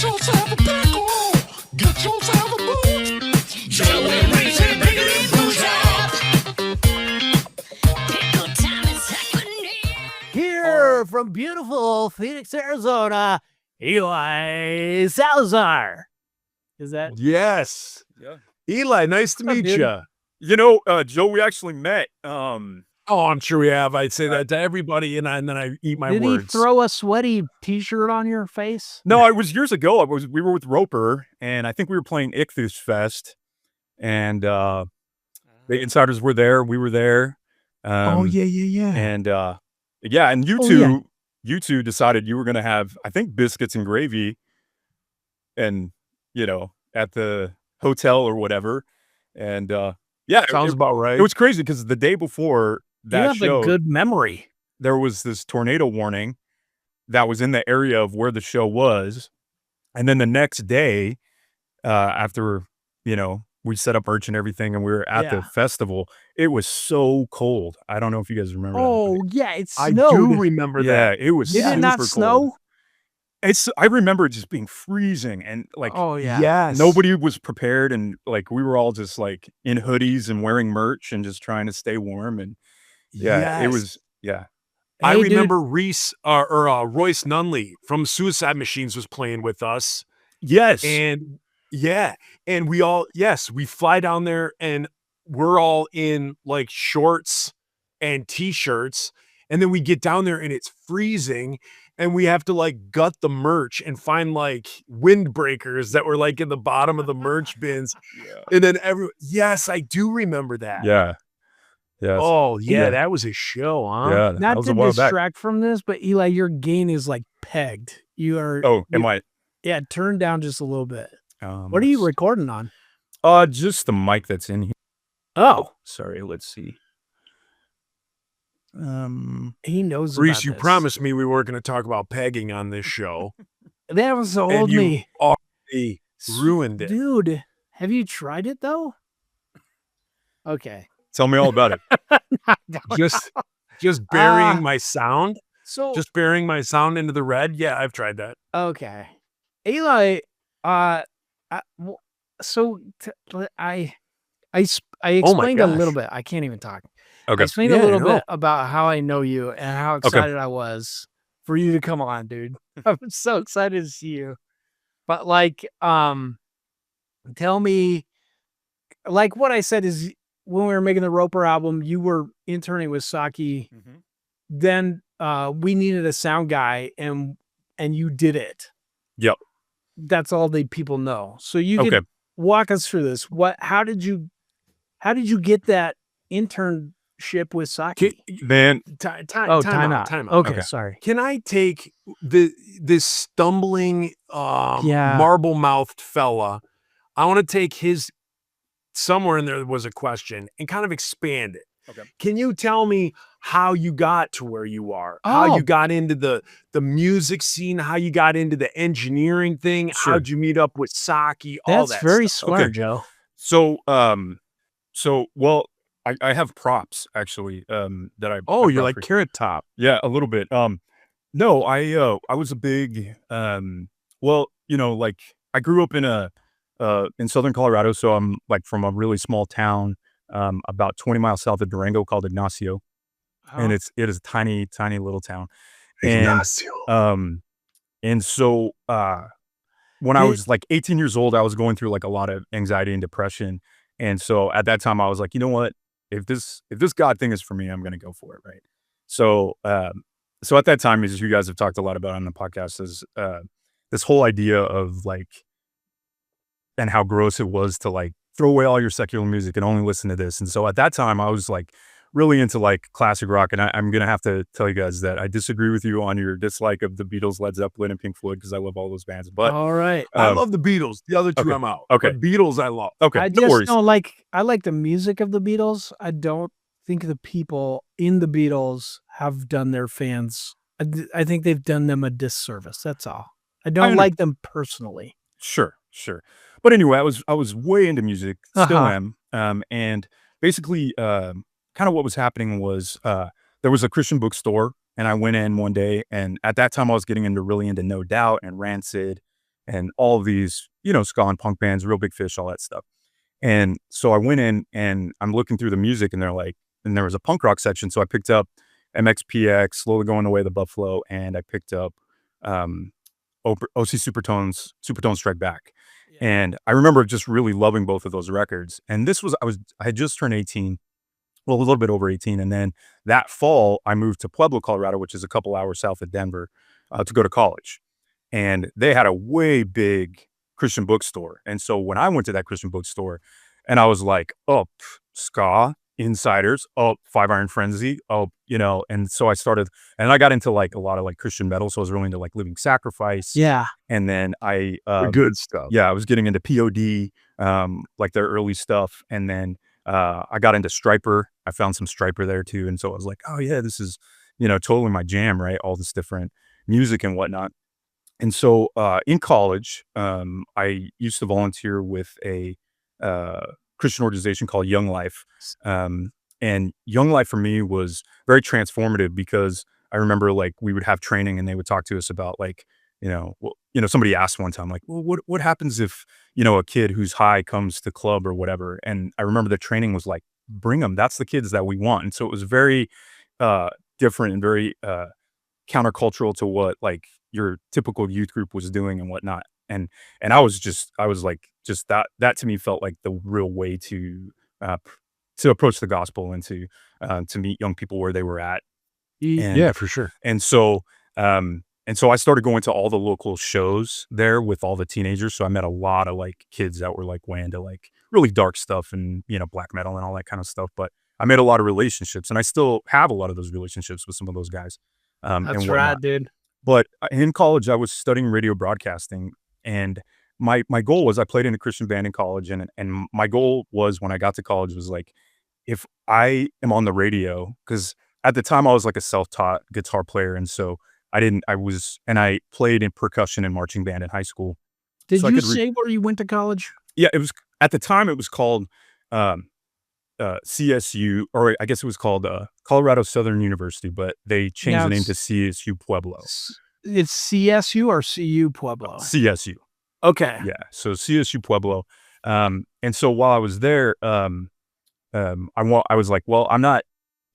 yourself a pickle. Get yourself a boot. Joe and Rachel bigger than booze up. Pickle time is happening. Here from beautiful Phoenix, Arizona, Eli Salazar. Is that? Yes. Yeah. Eli, nice to What's up, meet dude? you. You know, Joe, we actually met. Oh, I'm sure we have. I'd say that to everybody, and then I eat my Did words. he throw a sweaty T-shirt on your face? No, it was years ago. We were with Roper, and I think we were playing Ichthus Fest, and the Insiders were there. We were there. Yeah. And and you Oh, two, yeah. you two decided you were going to have, I think, biscuits and gravy, and at the hotel or whatever, and Sounds about right. it was crazy because the day before You that have show, a good memory. there was this tornado warning that was in the area of where the show was. And then the next day, after, we set up merch and everything and we were at the Yeah. festival, it was so cold. I don't know if you guys remember that. Oh, yeah, it I snowed. do remember Yeah, that. it was Did super it not cold. snow? I remember it just being freezing and Oh, yeah. Yes. nobody was prepared, and we were all just in hoodies and wearing merch and just trying to stay warm, and it Yes. was I Hey, dude. remember Reese or Royce Nunley from Suicide Machines was playing with us. yes. And and we fly down there and we're all in like shorts and t-shirts. And then we get down there and it's freezing and we have to like gut the merch and find like windbreakers that were like in the bottom of the merch bins. And then yes, I do remember that. Yeah. Oh yeah, Yeah. that was a show, huh? Yeah. that Not was to a while back. distract from this, but Eli, your gain is like pegged. You are. Oh, am you- I? Yeah, turn down just a little bit. What What are you recording on? Just the mic that's in here. Oh, Sorry. Let's see. he knows. Reese, about you this. promised me we weren't going to talk about pegging on this show. That was so and old you me. already ruined it. Dude, have you tried it though? Okay. Tell me all about it. Just burying my sound, So just burying my sound into the red. Yeah, I've tried that. okay, Eli. I explained a little gosh. bit. I can't even talk. Okay. I explained Yeah, a little I know. bit about how I know you and how excited I was for you to come on, dude. I'm so excited to see you. But tell me, like what I said is when we were making the Roper album, you were interning with Saki. Then we needed a sound guy and you did it. Yep. That's all the people know. So you Okay. could walk us through this. How did you get that internship with Saki? Man, Time out. Okay, Okay. sorry. Can I take this stumbling, Yeah. marble-mouthed fella? I want to take his. Somewhere in there was a question and kind of expand it. Okay. Can you tell me how you got to where you are? How Oh. you got into the music scene? How you got into the engineering thing? Sure. How'd you meet up with Saki? All That's that very stuff. smart, Okay. Joe. so well, I have props actually that I Oh, I you're brought like for- Carrot Top. Yeah, a little bit. No, I was a big I grew up in southern Colorado, so I'm from a really small town about 20 miles south of Durango called Ignacio, and it is a tiny little town. And so when I was 18 years old, I was going through a lot of anxiety and depression, and so at that time I was like, you know what, if this God thing is for me, I'm gonna go for it, right? So so at that time, as you guys have talked a lot about on the podcast, is this whole idea of and how gross it was to throw away all your secular music and only listen to this. And so at that time I was really into classic rock. And I'm going to have to tell you guys that I disagree with you on your dislike of the Beatles, Led Zeppelin, and Pink Floyd, because I love all those bands. But all right. I love the Beatles. The other two okay. I'm out. Okay. But Beatles I love. okay, I no just worries. don't I like the music of the Beatles. I don't think the people in the Beatles have done their fans. I think they've done them a disservice. That's all. I don't under- like them personally. Sure. But anyway, I was way into music, still Uh-huh. am. And basically, kind of what was happening was there was a Christian bookstore, and I went in one day, and at that time I was getting really into No Doubt and Rancid, and all of these, ska and punk bands, Real Big Fish, all that stuff. And so I went in and I'm looking through the music and and there was a punk rock section. So I picked up MXPX, Slowly Going the Way of the Buffalo, and I picked up um, OC Supertones Strike Back. Yeah. And I remember just really loving both of those records. And I had just turned 18, well, a little bit over 18. And then that fall, I moved to Pueblo, Colorado, which is a couple hours south of Denver, to go to college. And they had a way big Christian bookstore. And so when I went to that Christian bookstore and I was like, oh, ska, Insiders, oh, Five Iron Frenzy, oh, and so I started, and I got into like a lot of like Christian metal. So I was really into like Living Sacrifice. Yeah. And then The good stuff. yeah, I was getting into POD, like their early stuff. And then I got into Striper. I found some Striper there too. And so I was like, oh yeah, this is, totally my jam, right? All this different music and whatnot. And so in college, I used to volunteer with a Christian organization called Young Life. And Young Life for me was very transformative because I remember like we would have training and they would talk to us about like, somebody asked one time, like, well, what happens if, a kid who's high comes to club or whatever? And I remember the training was like, bring them. That's the kids that we want. And so it was very different and very countercultural to what like your typical youth group was doing and whatnot. And I was like, just that to me felt like the real way to approach the gospel and to meet young people where they were at. And, Yeah, for sure. And so I started going to all the local shows there with all the teenagers. So I met a lot of like kids that were like way into like really dark stuff and, black metal and all that kind of stuff. But I made a lot of relationships and I still have a lot of those relationships with some of those guys. That's and right, whatnot. dude. But in college, I was studying radio broadcasting, and my goal was I played in a Christian band in college, and my goal was when I got to college was like, if I am on the radio, because at the time I was like a self-taught guitar player, and so I played in percussion and marching band in high school. Did So I you could say where you went to college? Yeah, it was at the time it was called CSU, or I guess it was called Colorado Southern University, but they changed Now the name to it's- CSU Pueblo. It's CSU or CU Pueblo? CSU. Okay. Yeah. So CSU Pueblo. And so while I was there, I was like, well, I'm not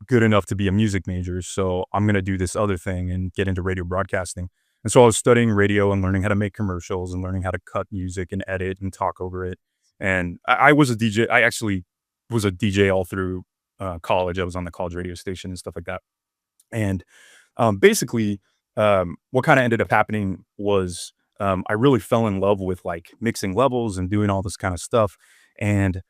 good enough to be a music major, so I'm going to do this other thing and get into radio broadcasting. And so I was studying radio and learning how to make commercials and learning how to cut music and edit and talk over it. And I was a DJ. I actually was a DJ all through college. I was on the college radio station and stuff like that. And basically, what kind of ended up happening was I really fell in love with like mixing levels and doing all this kind of stuff. And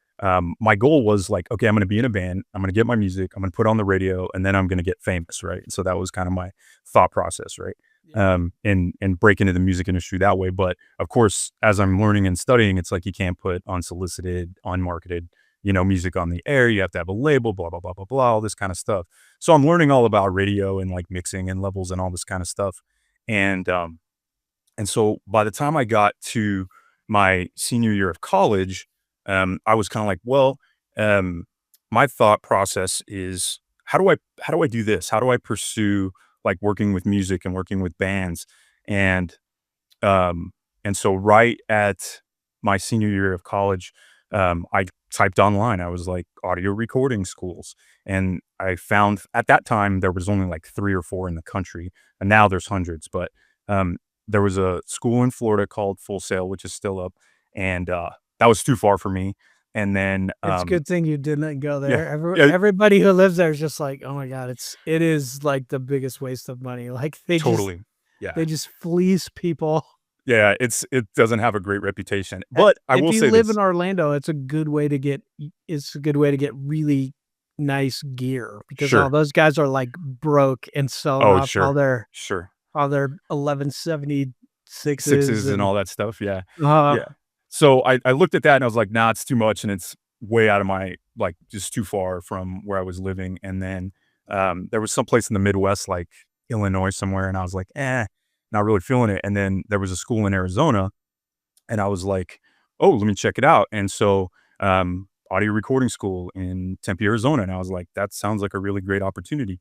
my goal was like, okay, I'm going to be in a band. I'm going to get my music. I'm going to put it on the radio, and then I'm going to get famous, right? So that was kind of my thought process, right? And break into the music industry that way. But of course, as I'm learning and studying, it's like you can't put unsolicited, unmarketed, music on the air. You have to have a label, blah, blah, blah, blah, blah, all this kind of stuff. So I'm learning all about radio and like mixing and levels and all this kind of stuff. And so by the time I got to my senior year of college, I was kind of like, well, my thought process is how do I do this? How do I pursue like working with music and working with bands? And so right at my senior year of college, I typed online. I was like audio recording schools. And I found at that time, there was only like 3 or 4 in the country. And now there's hundreds, but there was a school in Florida called Full Sail, which is still up. And that was too far for me. And then It's a good thing you didn't go yeah, there. yeah. Everybody who lives there is just like, oh my God, it is like the biggest waste of money. Like they totally, yeah, they just fleece people. yeah. It doesn't have a great reputation, but I will If say you live this. in Orlando, it's a good way to get really nice gear because Sure. all those guys are like broke and selling Oh, off sure. all their Sure, 1176s sixes and all that stuff. Yeah, uh, yeah. So I looked at that and I was like, nah, it's too much, and it's way out of my like just too far from where I was living. And then there was some place in the Midwest, like Illinois somewhere, and I was like, not really feeling it. And then there was a school in Arizona, and I was like, oh, let me check it out. And so audio recording school in Tempe, Arizona, and I was like, that sounds like a really great opportunity.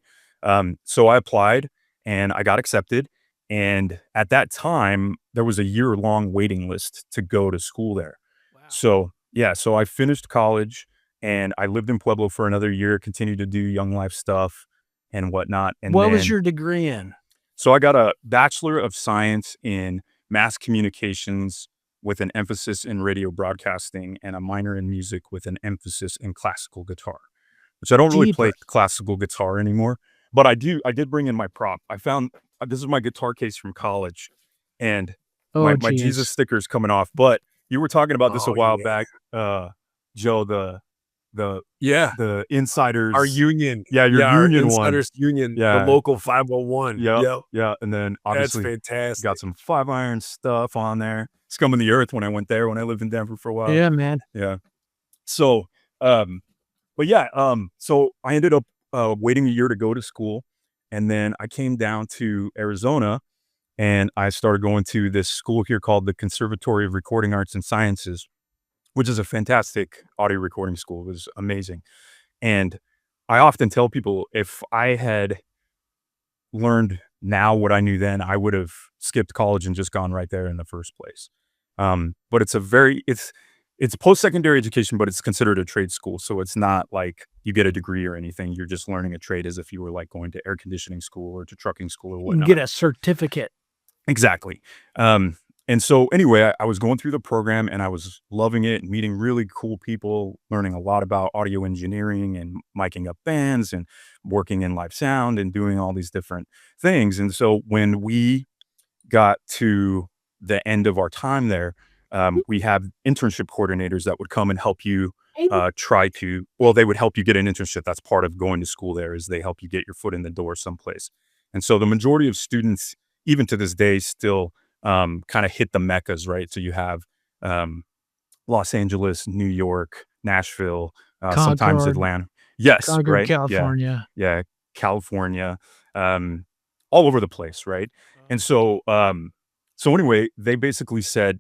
So I applied and I got accepted, And at that time, there was a year-long waiting list to go to school there. Wow. So, yeah, so I finished college and I lived in Pueblo for another year, continued to do Young Life stuff and whatnot. And What was then, your degree in? so I got a Bachelor of Science in Mass Communications with an emphasis in radio broadcasting and a minor in music with an emphasis in classical guitar, which I don't really play Deeper. classical guitar anymore, but I did bring in my prop. I found, this is my guitar case from college and Oh, my geez. Jesus sticker is coming off, but you were talking about this a Oh, while yeah. back, Joe, the Yeah. the insiders. Our union. Yeah, your our union one. Insiders Union, Yeah. the local 501. Yeah, Yep. yeah, and then That's obviously fantastic. got some 5-iron stuff on there. Scum of the Earth when I went there, when I lived in Denver for a while. Yeah, man. Yeah. So, but yeah, so I ended up waiting a year to go to school, and then I came down to Arizona, and I started going to this school here called the Conservatory of Recording Arts and Sciences, which is a fantastic audio recording school. It was amazing. And I often tell people, if I had learned now what I knew then, I would have skipped college and just gone right there in the first place. But it's post-secondary education, but it's considered a trade school. So it's not like you get a degree or anything. You're just learning a trade as if you were like going to air conditioning school or to trucking school or You can whatnot. get a certificate. Exactly. And so anyway, I was going through the program and I was loving it, meeting really cool people, learning a lot about audio engineering and miking up bands and working in live sound and doing all these different things. And so when we got to the end of our time there, we have internship coordinators that would come and help you they would help you get an internship. That's part of going to school there, is they help you get your foot in the door someplace. And so the majority of students, even to this day, still kind of hit the meccas, right? So you have Los Angeles, New York, Nashville, sometimes Concord. Atlanta. Yes, Concord, right? California. Yeah, California, all over the place, right? And so, anyway, they basically said,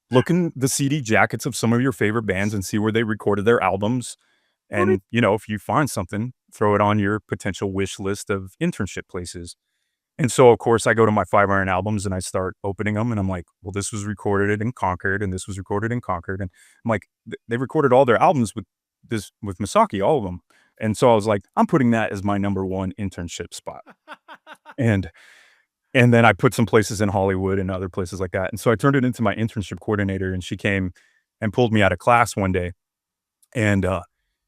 look in the CD jackets of some of your favorite bands and see where they recorded their albums. And, if you find something, throw it on your potential wish list of internship places. And so, of course, I go to my 5-iron albums and I start opening them and I'm like, well, this was recorded in Concord and this was recorded in Concord. And I'm like, they recorded all their albums with Misaki, all of them. And so I was like, I'm putting that as my number one internship spot. And then I put some places in Hollywood and other places like that. And so I turned it into my internship coordinator, and she came and pulled me out of class one day. And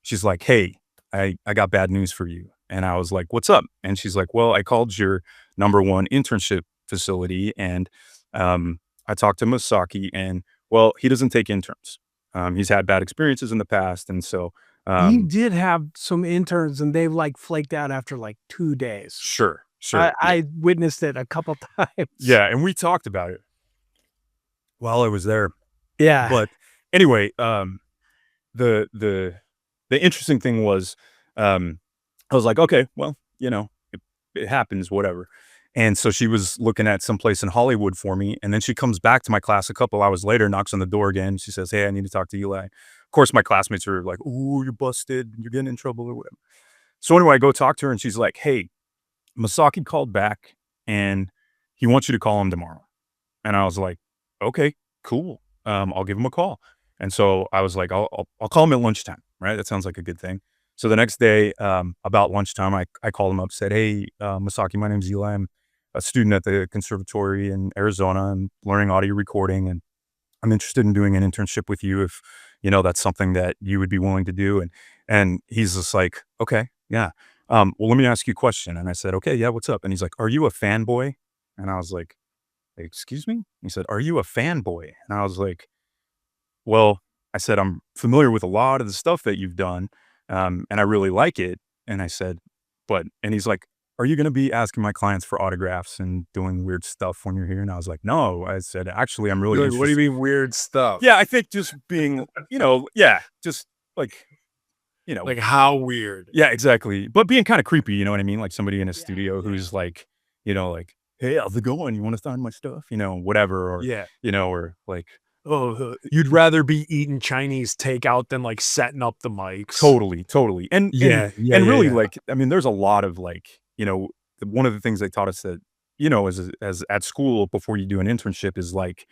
she's like, hey, I got bad news for you. And I was like, what's up? And she's like, well, I called your number one internship facility and I talked to Misaki, and well, he doesn't take interns. He's had bad experiences in the past. And so You did have some interns and they've like flaked out after like 2 days. sure. I witnessed it a couple times. Yeah. And we talked about it while I was there. Yeah. But anyway, the interesting thing was, I was like, okay, well, it happens, whatever. And so she was looking at someplace in Hollywood for me. And then she comes back to my class a couple hours later, knocks on the door again. She says, hey, I need to talk to Eli. Of course, my classmates are like, ooh, you're busted. You're getting in trouble or whatever. So anyway, I go talk to her and she's like, hey, Misaki called back and he wants you to call him tomorrow. And I was like, okay, cool. I'll give him a call. And so I was like, I'll call him at lunchtime, right? That sounds like a good thing. So the next day, about lunchtime, I called him up, said, hey, Misaki, my name's Eli. I'm a student at the conservatory in Arizona. I'm learning audio recording and I'm interested in doing an internship with you if, that's something that you would be willing to do. And he's just like, okay, yeah. Well, let me ask you a question. And I said, okay, yeah, what's up? And he's like, are you a fanboy? And I was like, excuse me? He said, are you a fanboy? And I was like, well, I said, I'm familiar with a lot of the stuff that you've done. And I really like it. And I said, and he's like, are you going to be asking my clients for autographs and doing weird stuff when you're here? And I was like, no. I said, actually, I'm really Like, interested. what do you mean weird stuff? Yeah, I think just being, just like, Like how weird? yeah, exactly. But being kind of creepy, you know what I mean? Like somebody in a studio who's like, like, hey, how's it going? You want to sign my stuff? Whatever. Or, Yeah. or like, You'd rather be eating Chinese takeout than like setting up the mics. totally. And Yeah. really, yeah. like, I mean, there's a lot of like, one of the things they taught us that as at school before you do an internship is like,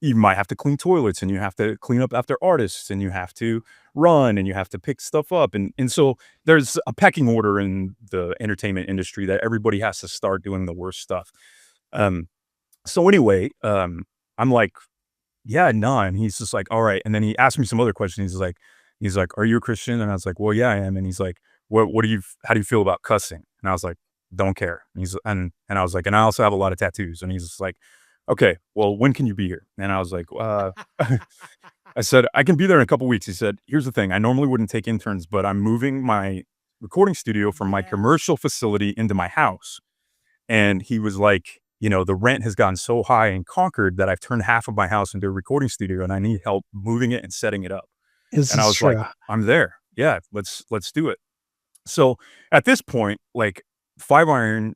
you might have to clean toilets and you have to clean up after artists and you have to run and you have to pick stuff up. And so there's a pecking order in the entertainment industry that everybody has to start doing the worst stuff. So anyway, I'm like, yeah, no. And he's just like, all right. And then he asked me some other questions. He's like, are you a Christian? And I was like, well, yeah, I am. And he's like, how do you feel about cussing? And I was like, don't care. And I was like, and I also have a lot of tattoos. And he's just like, okay, well, when can you be here? And I was like, I said, I can be there in a couple weeks. He said, here's the thing. I normally wouldn't take interns, but I'm moving my recording studio from my commercial facility into my house. And he was like, the rent has gotten so high in Concord that I've turned half of my house into a recording studio and I need help moving it and setting it up. And I was like, I'm there. Yeah, let's do it. So at this point, like 5 Iron,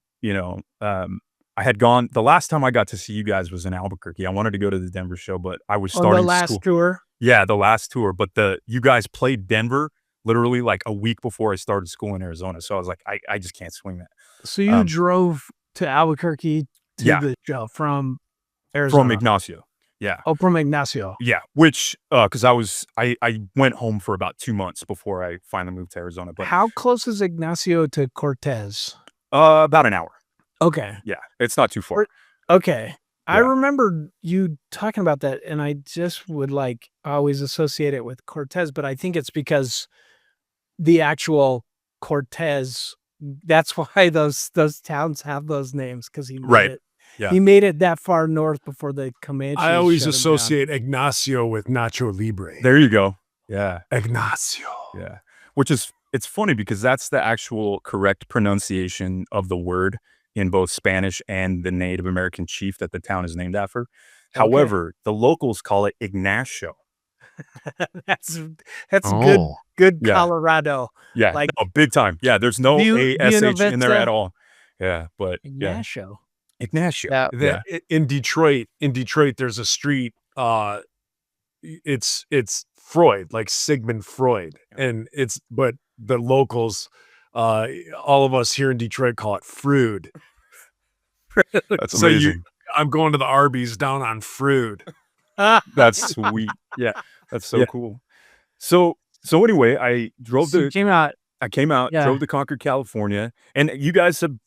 I had gone, the last time I got to see you guys was in Albuquerque. I wanted to go to the Denver show, but I was starting the last school. tour. Yeah, the last tour. But you guys played Denver literally like a week before I started school in Arizona. So I was like, I just can't swing that. So you drove to Albuquerque to the show from Arizona? From Ignacio. Yeah. Oh, from Ignacio. Yeah. Which, because I went home for about 2 months before I finally moved to Arizona. But how close is Ignacio to Cortez? About an hour. Okay. Yeah. It's not too far. Okay. Yeah. I remember you talking about that, and I just would always associate it with Cortez, but I think it's because the actual Cortez, that's why those towns have those names, because he made it. Yeah. He made it that far north before the Comanches. I always shut him associate Ignacio with Nacho Libre. There you go. Yeah. Ignacio. Yeah. It's funny because that's the actual correct pronunciation of the word in both Spanish and the Native American chief that the town is named after. Okay. However, the locals call it Ignacio. That's good Colorado. Yeah. Like, big time. Yeah. There's no ASH in there at all. Yeah. But Ignacio. Ignacio. Yeah. In Detroit, there's a street. It's Freud, like Sigmund Freud, but the locals, all of us here in Detroit call it Frood. That's amazing. I'm going to the Arby's down on Frood. That's sweet. Yeah, that's so cool. So anyway, I drove I came out. Drove to Concord, California, and you guys had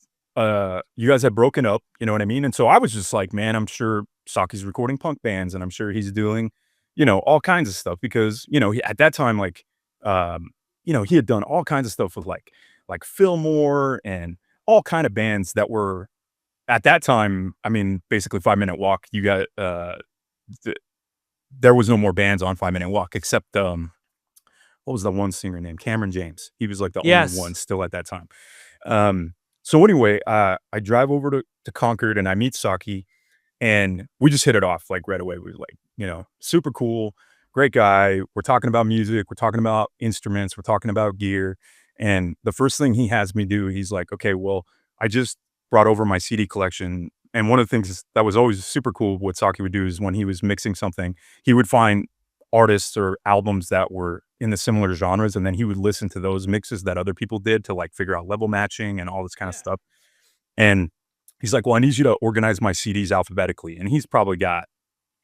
broken up. You know what I mean? And so I was just like, man, I'm sure Saki's recording punk bands, and I'm sure he's doing, all kinds of stuff because he, at that time, like, he had done all kinds of stuff with like Fillmore and all kind of bands that were at that time. I mean, basically 5 Minute Walk. You got there was no more bands on 5 Minute Walk except what was the one singer named Cameron James? He was like the only one still at that time. So anyway, I drive over to Concord and I meet Saki, and we just hit it off like right away. We were like, super cool, great guy. We're talking about music. We're talking about instruments. We're talking about gear. And the first thing he has me do, he's like, okay, well, I just brought over my CD collection. And one of the things that was always super cool, what Saki would do is when he was mixing something, he would find artists or albums that were in the similar genres. And then he would listen to those mixes that other people did to like figure out level matching and all this kind of stuff. And he's like, well, I need you to organize my CDs alphabetically. And he's probably got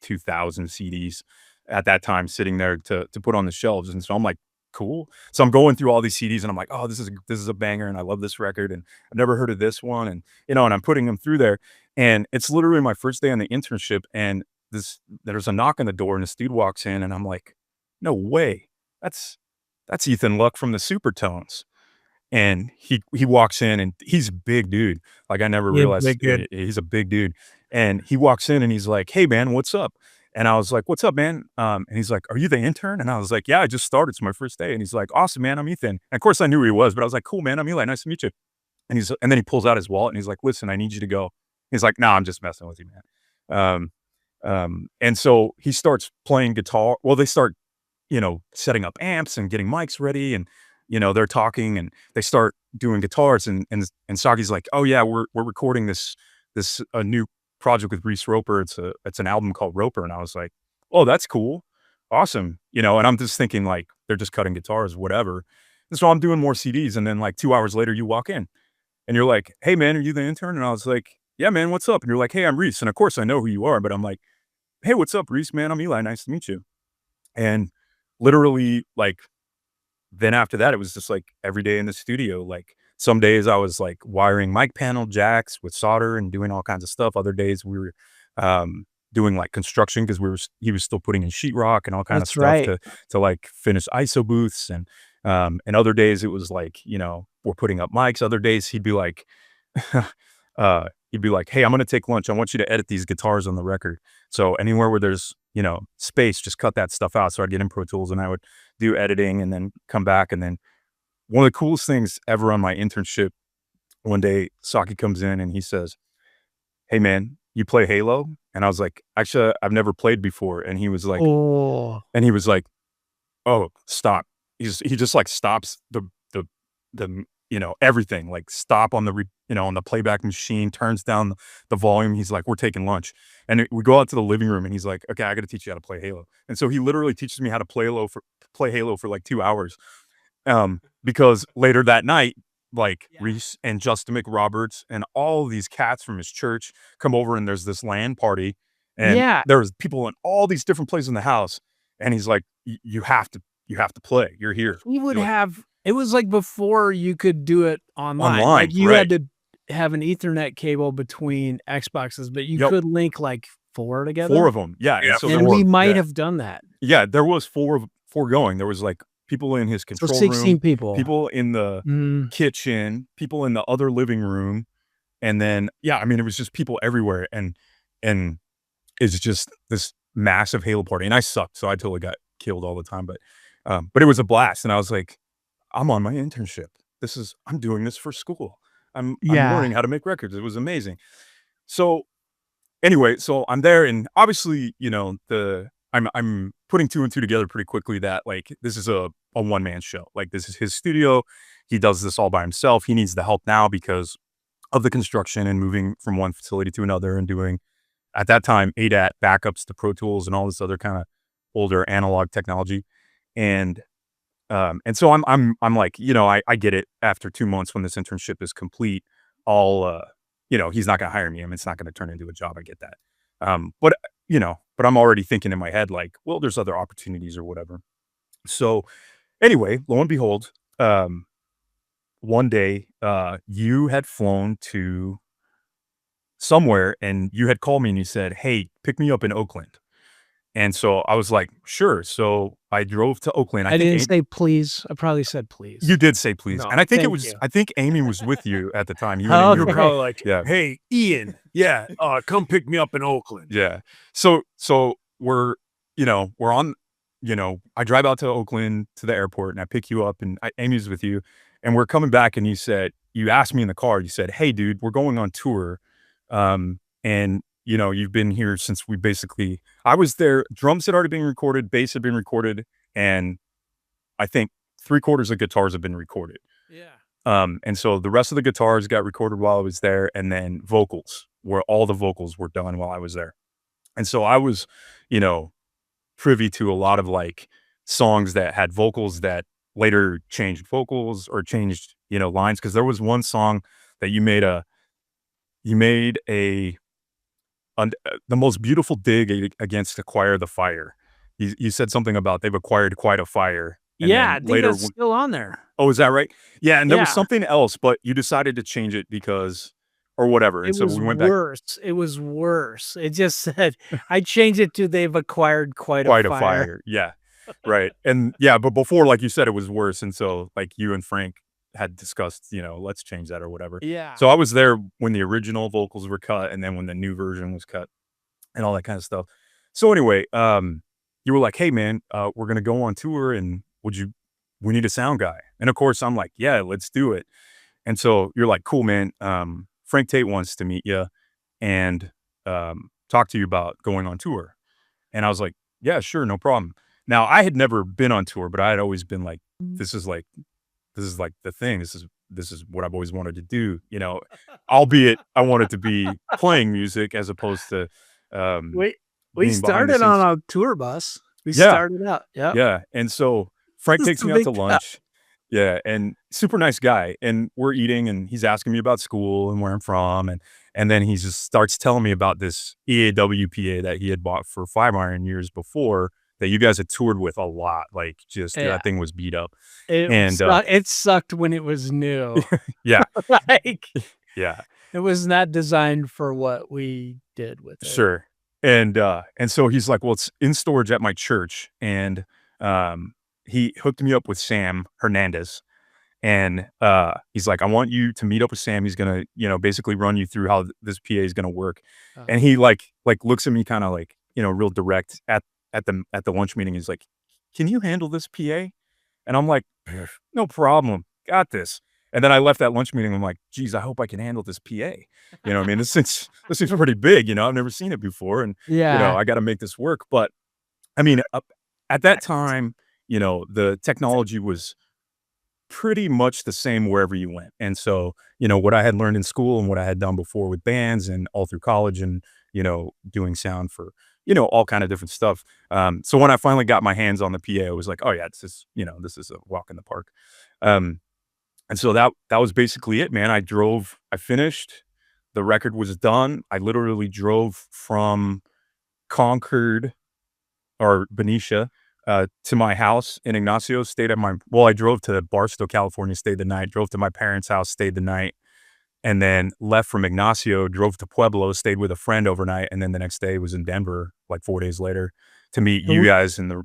2,000 CDs at that time sitting there to put on the shelves. And so I'm like, cool. So I'm going through all these CDs and I'm like, oh, this is a banger. And I love this record. And I've never heard of this one. And, and I'm putting them through there. And it's literally my first day on the internship. And there's a knock on the door and this dude walks in and I'm like, no way. That's Ethan Luck from the Supertones. And he walks in and he's a big dude. Like I never realized he's a big dude. And he walks in and he's like, hey man, what's up? And I was like, what's up, man? And he's like, are you the intern? And I was like, yeah, I just started. It's my first day. And he's like, awesome, man. I'm Ethan. And of course I knew who he was, but I was like, cool, man. I'm Eli. Nice to meet you. And then he pulls out his wallet and he's like, listen, I need you to go. He's like, no, I'm just messing with you, man. And so he starts playing guitar. Well, they start, setting up amps and getting mics ready. And, they're talking and they start doing guitars and Saki's like, oh yeah, we're recording this new project with Reese Roper. It's an album called Roper. And I was like, oh, that's cool. Awesome. And I'm just thinking like, they're just cutting guitars, whatever. And so I'm doing more CDs. And then like 2 hours later you walk in And you're like, hey man, are you the intern? And I was like, yeah, man, what's up? And you're like, hey, I'm Reese. And of course I know who you are, but I'm like, hey, what's up, Reese, man? I'm Eli. Nice to meet you. And literally, like, then after that, it was just like every day in the studio. Like some days I was like wiring mic panel jacks with solder and doing all kinds of stuff. Other days we were doing like construction because he was still putting in sheetrock and all kind of That's stuff right. to like finish ISO booths. And other days it was like, you know, we're putting up mics. Other days he'd be like, hey, I'm going to take lunch. I want you to edit these guitars on the record. So anywhere where there's, you know, space, just cut that stuff out. So I'd get in Pro Tools and I would do editing and then come back. And then one of the coolest things ever on my internship, one day Saki comes in and he says, hey man, you play Halo? And I was like, actually, I've never played before. And he was like, Oh, oh, stop. He just like stops the you know, everything, like stop on the on the playback machine, turns down the volume. He's like, we're taking lunch. And we go out to the living room and he's like, okay, I got to teach you how to play Halo. And so he literally teaches me how to play Halo for like 2 hours. Because later that night, like Reese and Justin McRoberts and all these cats from his church come over and there's this LAN party and yeah. there's people in all these different places in the house. And he's like, you have to play. You're here. He would You're like, have. It was like before you could do it online. Online, Like you right. had to have an Ethernet cable between Xboxes, but you Yep. could link like 4 together. 4 of them. Yeah. Yeah, And so and there we were, might yeah. have done that. Yeah, there was four going. There was like people in his So control 16 room, people. people in the Mm, kitchen, people in the other living room. And then, yeah, I mean, it was just people everywhere. And it's just this massive Halo party. And I sucked. So I totally got killed all the time. But it was a blast. And I was like, I'm on my internship. I'm doing this for school. I'm Yeah. learning how to make records. It was amazing. So anyway, so I'm there and obviously, you know, I'm putting 2 and 2 together pretty quickly that like, this is a one-man show. Like this is his studio. He does this all by himself. He needs the help now because of the construction and moving from one facility to another and doing, at that time, ADAT backups to Pro Tools and all this other kind of older analog technology. And so I'm like, you know, I get it. After 2 months when this internship is complete, I'll, you know, he's not going to hire me. I mean, it's not going to turn into a job. I get that. But you know, but I'm already thinking in my head, like, well, there's other opportunities or whatever. So anyway, lo and behold, one day, you had flown to somewhere and you had called me and you said, hey, pick me up in Oakland. And so I was like, sure. So I drove to Oakland. I didn't say please. I probably said please. You did say please. No, and I think thank you. I think Amy was with you at the time. You Oh, and You Amy were okay. probably like, Yeah. hey, Ian, yeah, come pick me up in Oakland. Yeah. So we're, you know, we're on, you know, I drive out to Oakland to the airport and I pick you up and Amy's with you and we're coming back and you asked me in the car, you said, hey dude, we're going on tour. And you know, you've been here since I was there, drums had already been recorded, bass had been recorded, and I think 3/4 of guitars have been recorded. Yeah. And so the rest of the guitars got recorded while I was there, and then all the vocals were done while I was there. And so I was, you know, privy to a lot of like songs that had vocals that later changed vocals or changed, you know, lines. Cause there was one song that you made the most beautiful dig against Acquire the Fire. You said something about they've acquired quite a fire. And Yeah. then I think later, that's still on there. oh, is that right? Yeah. And there was Yeah. something else, but you decided to change it because, or whatever. And It so was we went back. worse. It was worse. It just said, I changed it to they've acquired quite a fire. Yeah. Right. And yeah, but before, like you said, it was worse. And so like you and Frank had discussed, you know, let's change that or whatever. Yeah. So I was there when the original vocals were cut and then when the new version was cut and all that kind of stuff. So anyway, you were like, hey man, we're going to go on tour and we need a sound guy. And of course I'm like, yeah, let's do it. And so you're like, cool, man. Frank Tate wants to meet you and talk to you about going on tour. And I was like, yeah, sure. No problem. Now I had never been on tour, but I had always been like, this is like the thing. This is what I've always wanted to do, you know, albeit I wanted to be playing music as opposed to, we being behind the started on scenes. a tour bus. We Yeah. started out. Yeah. Yeah. And so Frank takes me out to lunch Yeah, and super nice guy, and we're eating, and he's asking me about school and where I'm from, and then he just starts telling me about this EAW PA that he had bought for 5 iron years before that you guys had toured with a lot, like, just Yeah. that thing was beat up, It and, it sucked when it was new. yeah, Like, yeah, it was not designed for what we did with it. sure, and so he's like, "Well, it's in storage at my church," and, he hooked me up with Sam Hernandez. And, he's like, "I want you to meet up with Sam. He's gonna, basically run you through how this PA is gonna work." Uh, And he like looks at me kinda like, real direct at the lunch meeting. He's like, "Can you handle this PA?" And I'm like, "No problem. Got this." And then I left that lunch meeting. I'm like, "Geez, I hope I can handle this PA." You know what I mean? This seems pretty big, I've never seen it before, and, yeah. I gotta make this work. But, I mean, at that time, the technology was pretty much the same wherever you went. And so, what I had learned in school and what I had done before with bands and all through college and, doing sound for, all kind of different stuff. So when I finally got my hands on the PA, I was like, oh yeah, this is a walk in the park. Um, and so that was basically it, man. I finished, the record was done. I literally drove from Concord or Benicia, to my house in Ignacio, I drove to Barstow, California, stayed the night, drove to my parents' house, stayed the night, and then left from Ignacio, drove to Pueblo, stayed with a friend overnight, and then the next day was in Denver, like 4 days later, to meet So you we guys as get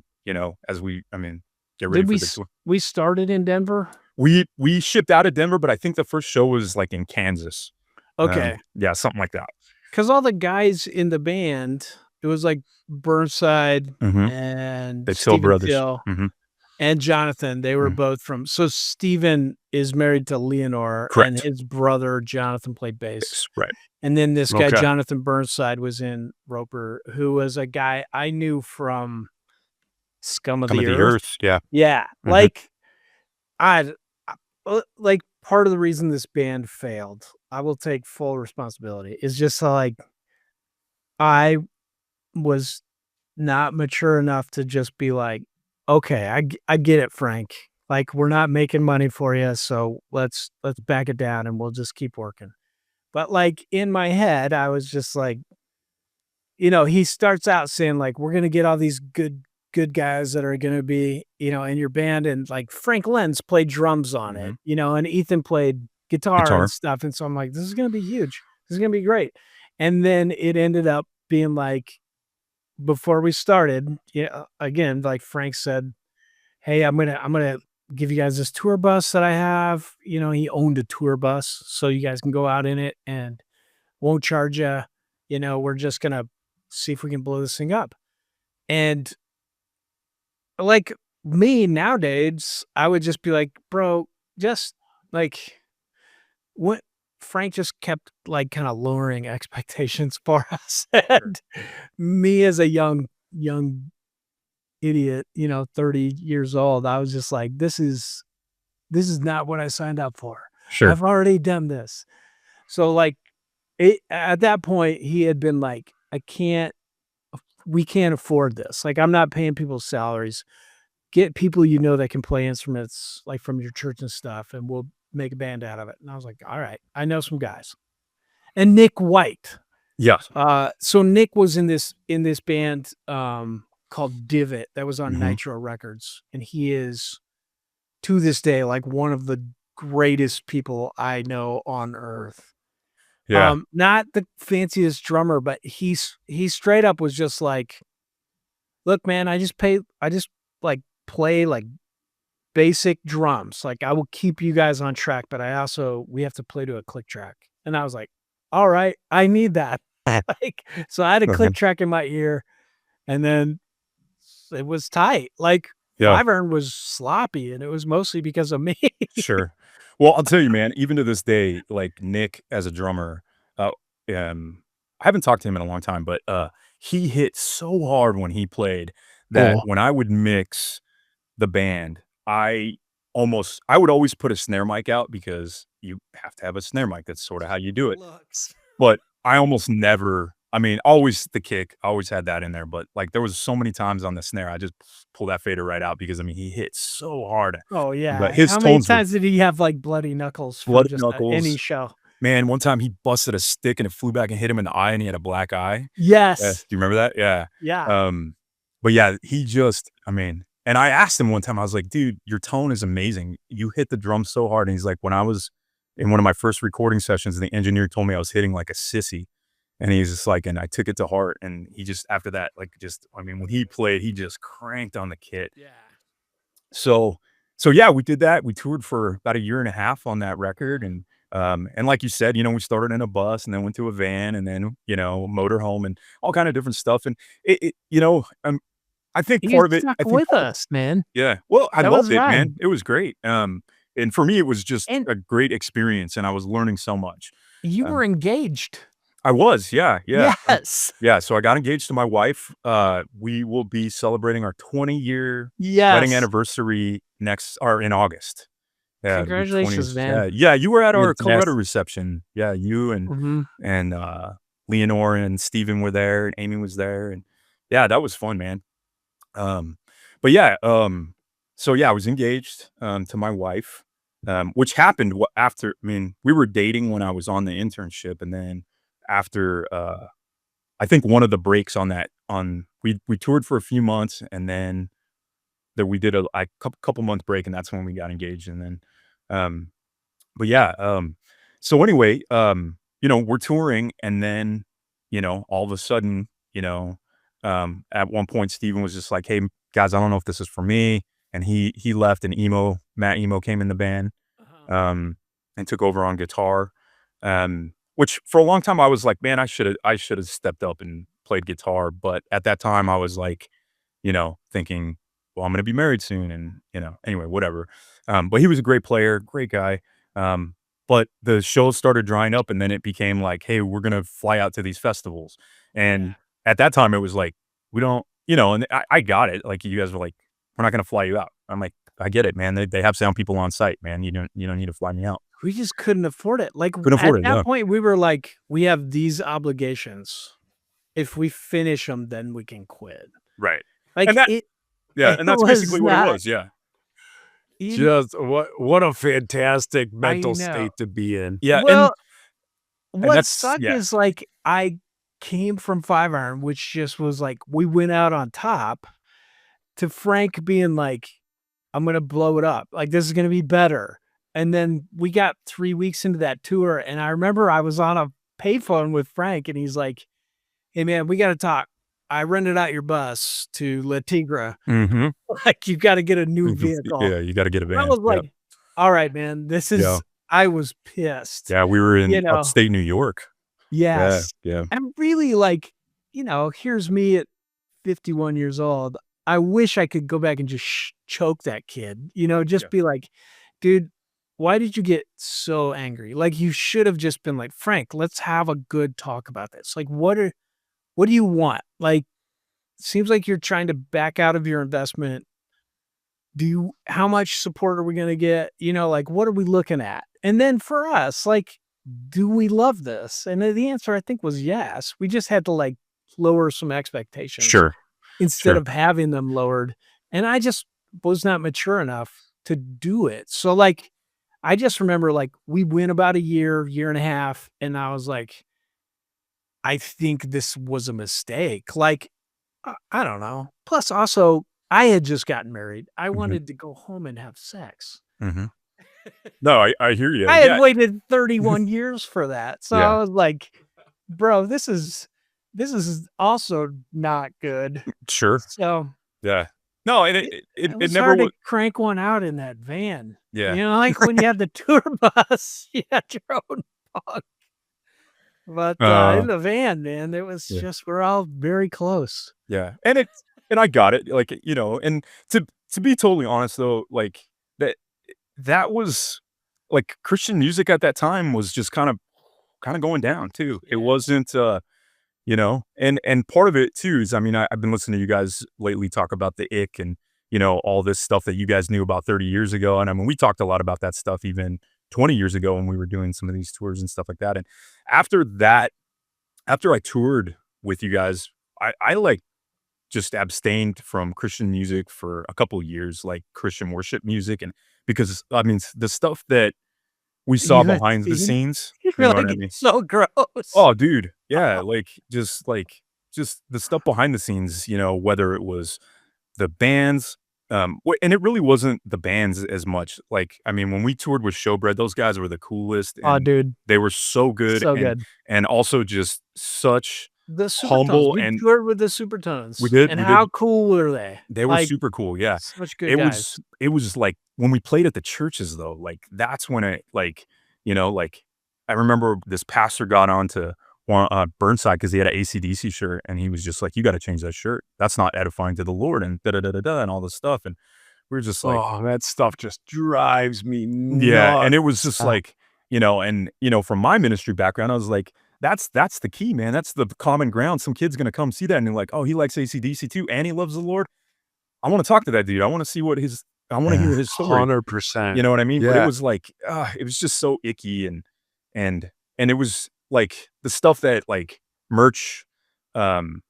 ready did for the tour. we started in Denver? We shipped out of Denver, but I think the first show was, like, in Kansas. Okay. Yeah, something like that. Because all the guys in the band, it was like Burnside Mhm. and The Till Stephen brothers. Till Mhm. and Jonathan. They were Mhm. both from. So Stephen is married to Leonore, and Correct. his brother Jonathan played bass. Right. And then this guy Okay. Jonathan Burnside was in Roper, who was a guy I knew from Scum of Some the of the Earth. Earth, yeah. Yeah, Mhm. like like part of the reason this band failed, I will take full responsibility. Is just like I was not mature enough to just be like, "Okay, I get it, Frank. Like, we're not making money for you, so let's back it down and we'll just keep working." But, like, in my head, I was just like, he starts out saying, like, "We're gonna get all these good guys that are gonna be, in your band," and, like, Frank Lenz played drums on it, Mhm. and Ethan played guitar and Guitar. stuff, and so I'm like, "This is gonna be huge. This is gonna be great." And then it ended up being like before we started, again, like Frank said, "Hey, I'm gonna give you guys this tour bus that I have." He owned a tour bus, so you guys can go out in it and won't charge you. We're just gonna see if we can blow this thing up. And like me nowadays, I would just be like, bro, just like what Frank just kept like kind of lowering expectations for us. And me as a young idiot, 30 years old, I was just like, this is not what I signed up for. Sure. I've already done this. So like at that point, he had been like, we can't afford this. Like, I'm not paying people's salaries. Get people that can play instruments like from your church and stuff, and we'll make a band out of it. And I was like, all right, I know some guys. And Nick White. Yeah. So Nick was in this band called Divot that was on Mhm. Nitro Records, and he is to this day like one of the greatest people I know on earth. Yeah. Not the fanciest drummer, but he straight up was just like, look, man, I just like play like basic drums. Like I will keep you guys on track, but we have to play to a click track. And I was like, all right, I need that. Like, so I had a click Mhm. track in my ear, and then it was tight. Like Yeah. 5 iron was sloppy, and it was mostly because of me. Sure. Well, I'll tell you, man, even to this day, like Nick as a drummer, uh, I haven't talked to him in a long time, but he hit so hard when he played that Oh, when I would mix the band, I would always put a snare mic out because you have to have a snare mic. That's sort of how you do it. looks. But I almost never I mean, always the kick, I always had that in there, but, like, there was so many times on the snare, I just pull that fader right out because, I mean, he hit so hard, Oh, but yeah. his How many tones were times did he have, like, bloody knuckles from bloody just any knuckles. show? Man, one time he busted a stick and it flew back and hit him in the eye, and he had a black eye. Yeah, do Yes. you remember that? Yeah. Yeah. But yeah, he just, I mean, and I asked him one time, I was like, "Dude, your tone is amazing. You hit the drum so hard." And he's like, "When I was in one of my first recording sessions, the engineer told me I was hitting like a sissy." And he's just like, and I took it to heart. And he just, after that, like, just, I mean, when he played, he just cranked on the kit. Yeah. So, so yeah, we did that. We toured for about a year and a half on that record. And like you said, we started in a bus and then went to a van and then, motorhome and all kind of different stuff. And I think You part of it, stuck I think with part of us, man. yeah. Well, I That loved was it, man. fun. It was great. And for me, it was just And a great experience, and I was learning so much. you Um, were engaged. I was, yeah, yeah. Yes. Yeah, so I got engaged to my wife. We will be celebrating our 20-year wedding Yes. anniversary in August. Yeah, it'll be 20 Congratulations, years. man. Yeah, yeah, you were at our Colorado Fantastic. reception. Yeah, you and Mhm. and Leonore and Steven were there, and Amy was there, and yeah, that was fun, man. Um, but yeah, so yeah, I was engaged to my wife, which happened after. I mean, we were dating when I was on the internship, and then after, I think one of the breaks on that we toured for a few months, and then that we did a couple month break, and that's when we got engaged, and then, um, but yeah, so anyway, we're touring, and then, all of a sudden, at one point, Steven was just like, "Hey, guys, I don't know if this is for me." And he left, and Matt Emo came in the band, Uh-huh. and took over on guitar. Which for a long time I was like, "Man, I should have stepped up and played guitar." But at that time I was like, thinking, "Well, I'm gonna be married soon," and, anyway, whatever. But he was a great player, great guy. But the shows started drying up, and then it became like, "Hey, we're gonna fly out to these festivals." Yeah. And at that time, it was like, "We don't," and I got it. Like, you guys were like, "We're not gonna fly you out." I'm like, "I get it, man. They have sound people on site, man. You don't need to fly me out." We just couldn't afford it. Like, Couldn't at afford it, that yeah. point, we were like, "We have these obligations. If we finish them, then we can quit." Right. Like, And that yeah, it and that's was basically what it not was, yeah. in Just what a fantastic I mental know. state to be in. Yeah, Well, and what that's sucked yeah. is, like, I came from 5 Iron, which just was like, we went out on top, to Frank being like, "I'm gonna blow it up. Like, this is gonna be better." And then we got 3 weeks into that tour, and I remember I was on a payphone with Frank, and he's like, "Hey, man, we gotta talk. I rented out your bus to La Tigra. Mhm. Like, you've gotta get a new vehicle." Yeah, you gotta get a I van. was Yeah. like, "All right, man, this Yeah. is." I was pissed, Yeah, we were you in know? upstate New York. Yeah, Yes. yeah. I'm really like, here's me at 51 years old. I wish I could go back and just choke that kid, Yeah. just be like, "Dude, why did you get so angry?" Like, you should have just been like, "Frank, let's have a good talk about this. Like, what do you want? Like, seems like you're trying to back out of your investment. How much support are we gonna get? Like, what are we looking at?" And then for us, like, do we love this? And the answer, I think, was yes. We just had to, like, lower some expectations Sure, instead sure. of having them lowered, and I just was not mature enough to do it. So, like, I just remember, like, we went about a year and a half, and I was like, "I think this was a mistake." Like, I don't know. Plus, also, I had just gotten married. I Mhm, wanted to go home and have sex. mhm. No, I hear you. I had Yeah, waited 31 years for that. So yeah, I was like, "Bro, this is also not good." sure. So Yeah. No, and it it it it it it was never hard to was. crank one out in that van. Yeah, Like when you had the tour bus, you had your own dog. But, uh, in the van, man, it was yeah. just we're all very close. Yeah, and I got it, like, and to be totally honest though, like, that was like, Christian music at that time was just kinda going down too. It Yeah. wasn't, and part of it too is, I mean, I've been listening to you guys lately talk about the ick and, all this stuff that you guys knew about 30 years ago, and I mean, we talked a lot about that stuff even 20 years ago when we were doing some of these tours and stuff like that, and after that after I toured with you guys. I like just abstained from Christian music for a couple of years, like Christian worship music, and because I mean the stuff that we saw You had behind the seen? scenes, you You're know what like, I mean? it's so gross. Oh, dude, yeah, just the stuff behind the scenes, whether it was the bands, and it really wasn't the bands as much. Like, I mean, when we toured with Showbread, those guys were the coolest, Oh, and dude, they were so good, so and good. also just such The Supertones. humble, We and toured with the Supertones. And we did. how cool were they? They were Like, super cool, yeah. such good It guys. was it was like when we played at the churches though, like that's when it like, like I remember this pastor got on to Burnside because he had an AC/DC shirt and he was just like, "You got to change that shirt. That's not edifying to the Lord," and da da da da da and all this stuff. And we were just like, Oh, that stuff just drives me yeah. nuts. And it was just like, and from my ministry background, I was like, that's the key, man. That's the common ground. Some kid's gonna come see that and they're like, "Oh, he likes AC/DC too, and he loves the Lord." I want to talk to that dude. I want to see I want to hear his story. 100%. You know what I mean? But it Yeah. was like, it was just so icky, and it was like the stuff that like merch, um,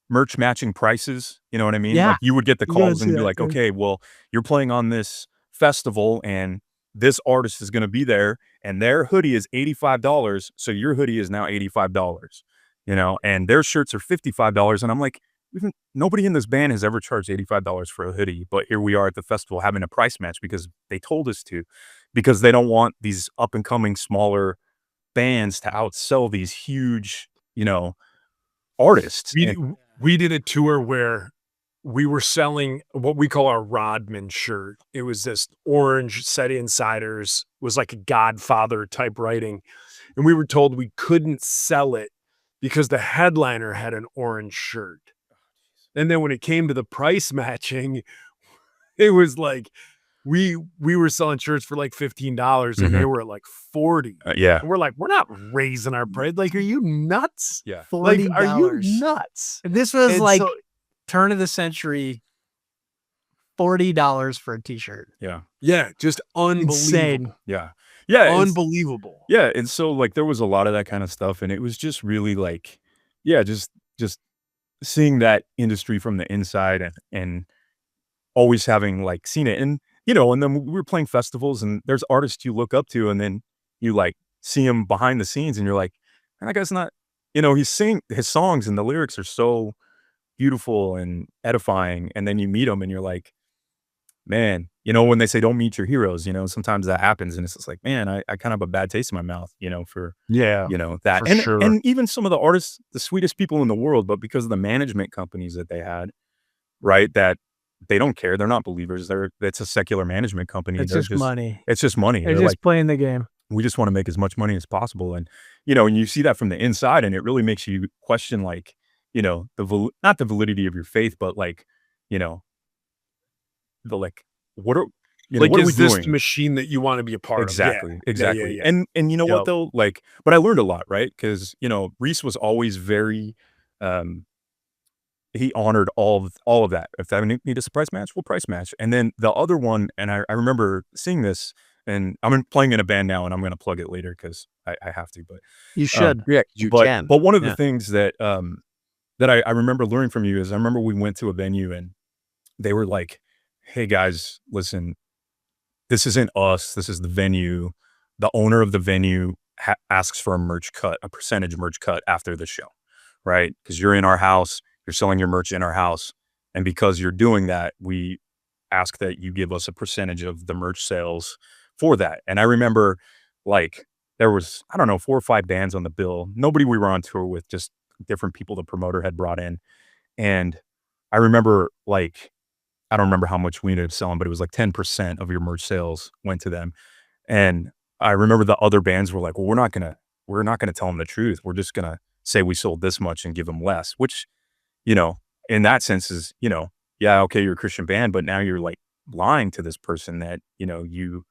merch matching prices. You know what I mean? Yeah. Like you would get the You gotta calls see and be that like, too. okay, well, you're playing on this festival and this artist is going to be there and their hoodie is $85. So your hoodie is now $85, and their shirts are $55. And I'm like, nobody in this band has ever charged $85 for a hoodie, but here we are at the festival having a price match because they told us to, because they don't want these up and coming smaller bands to outsell these huge, artists. We did a tour where we were selling what we call our Rodman shirt. It was this orange set insiders, was like a Godfather type writing. And we were told we couldn't sell it because the headliner had an orange shirt. And then when it came to the price matching, it was like we were selling shirts for like $15 and they were at like 40. Yeah. And we're like, we're not raising our price. Like, are you nuts? Yeah. Like, $40. are you nuts? This was And like so- turn of the century, $40 for a t-shirt. Yeah. Yeah, just unbelievable. Insane. Yeah. Yeah. Unbelievable. Yeah. And so like there was a lot of that kind of stuff. And it was just really like, yeah, just seeing that industry from the inside and always having like seen it. And, and then we were playing festivals and there's artists you look up to and then you like see him behind the scenes and you're like, man, that guy's not, he's singing his songs and the lyrics are so beautiful and edifying. And then you meet him and you're like, man, when they say don't meet your heroes, sometimes that happens. And it's just like, man, I kind of have a bad taste in my mouth, for, Yeah. that. For And, sure. and even some of the artists, the sweetest people in the world, but because of the management companies that they had, right, that they don't care. They're not believers. It's a secular management company. It's They're just money. It's just money. They're They're just like, playing the game. we just want to make as much money as possible. And, and you see that from the inside and it really makes you question like, not the validity of your faith, but like, what are, Like, what are we is this doing? the machine that you want to be a part Exactly. of? Exactly. Yeah. And you know what Yep. though? Like, but I learned a lot, right? Because, Reese was always very, he honored all of that. If I need a price match, we'll price match. And then the other one, and I remember seeing this, and I'm playing in a band now, and I'm going to plug it later because I have to. But You should. Yeah, you but can. but one of the Yeah. things that that I remember learning from you is I remember we went to a venue and they were like, "Hey guys, listen, this isn't us. This is the venue. The owner of the venue asks for a percentage merch cut after the show, right? Because you're in our house, you're selling your merch in our house, and because you're doing that, we ask that you give us a percentage of the merch sales for that." And I remember, like, there was, I don't know, 4 or 5 bands on the bill. Nobody we were on tour with, just different people the promoter had brought in. And I remember, like, I don't remember how much we ended up selling, but it was like 10% of your merch sales went to them. And I remember the other bands were like, well, we're not gonna tell them the truth. We're just gonna say we sold this much and give them less, which, in that sense is, yeah, okay, you're a Christian band, but now you're like lying to this person that, you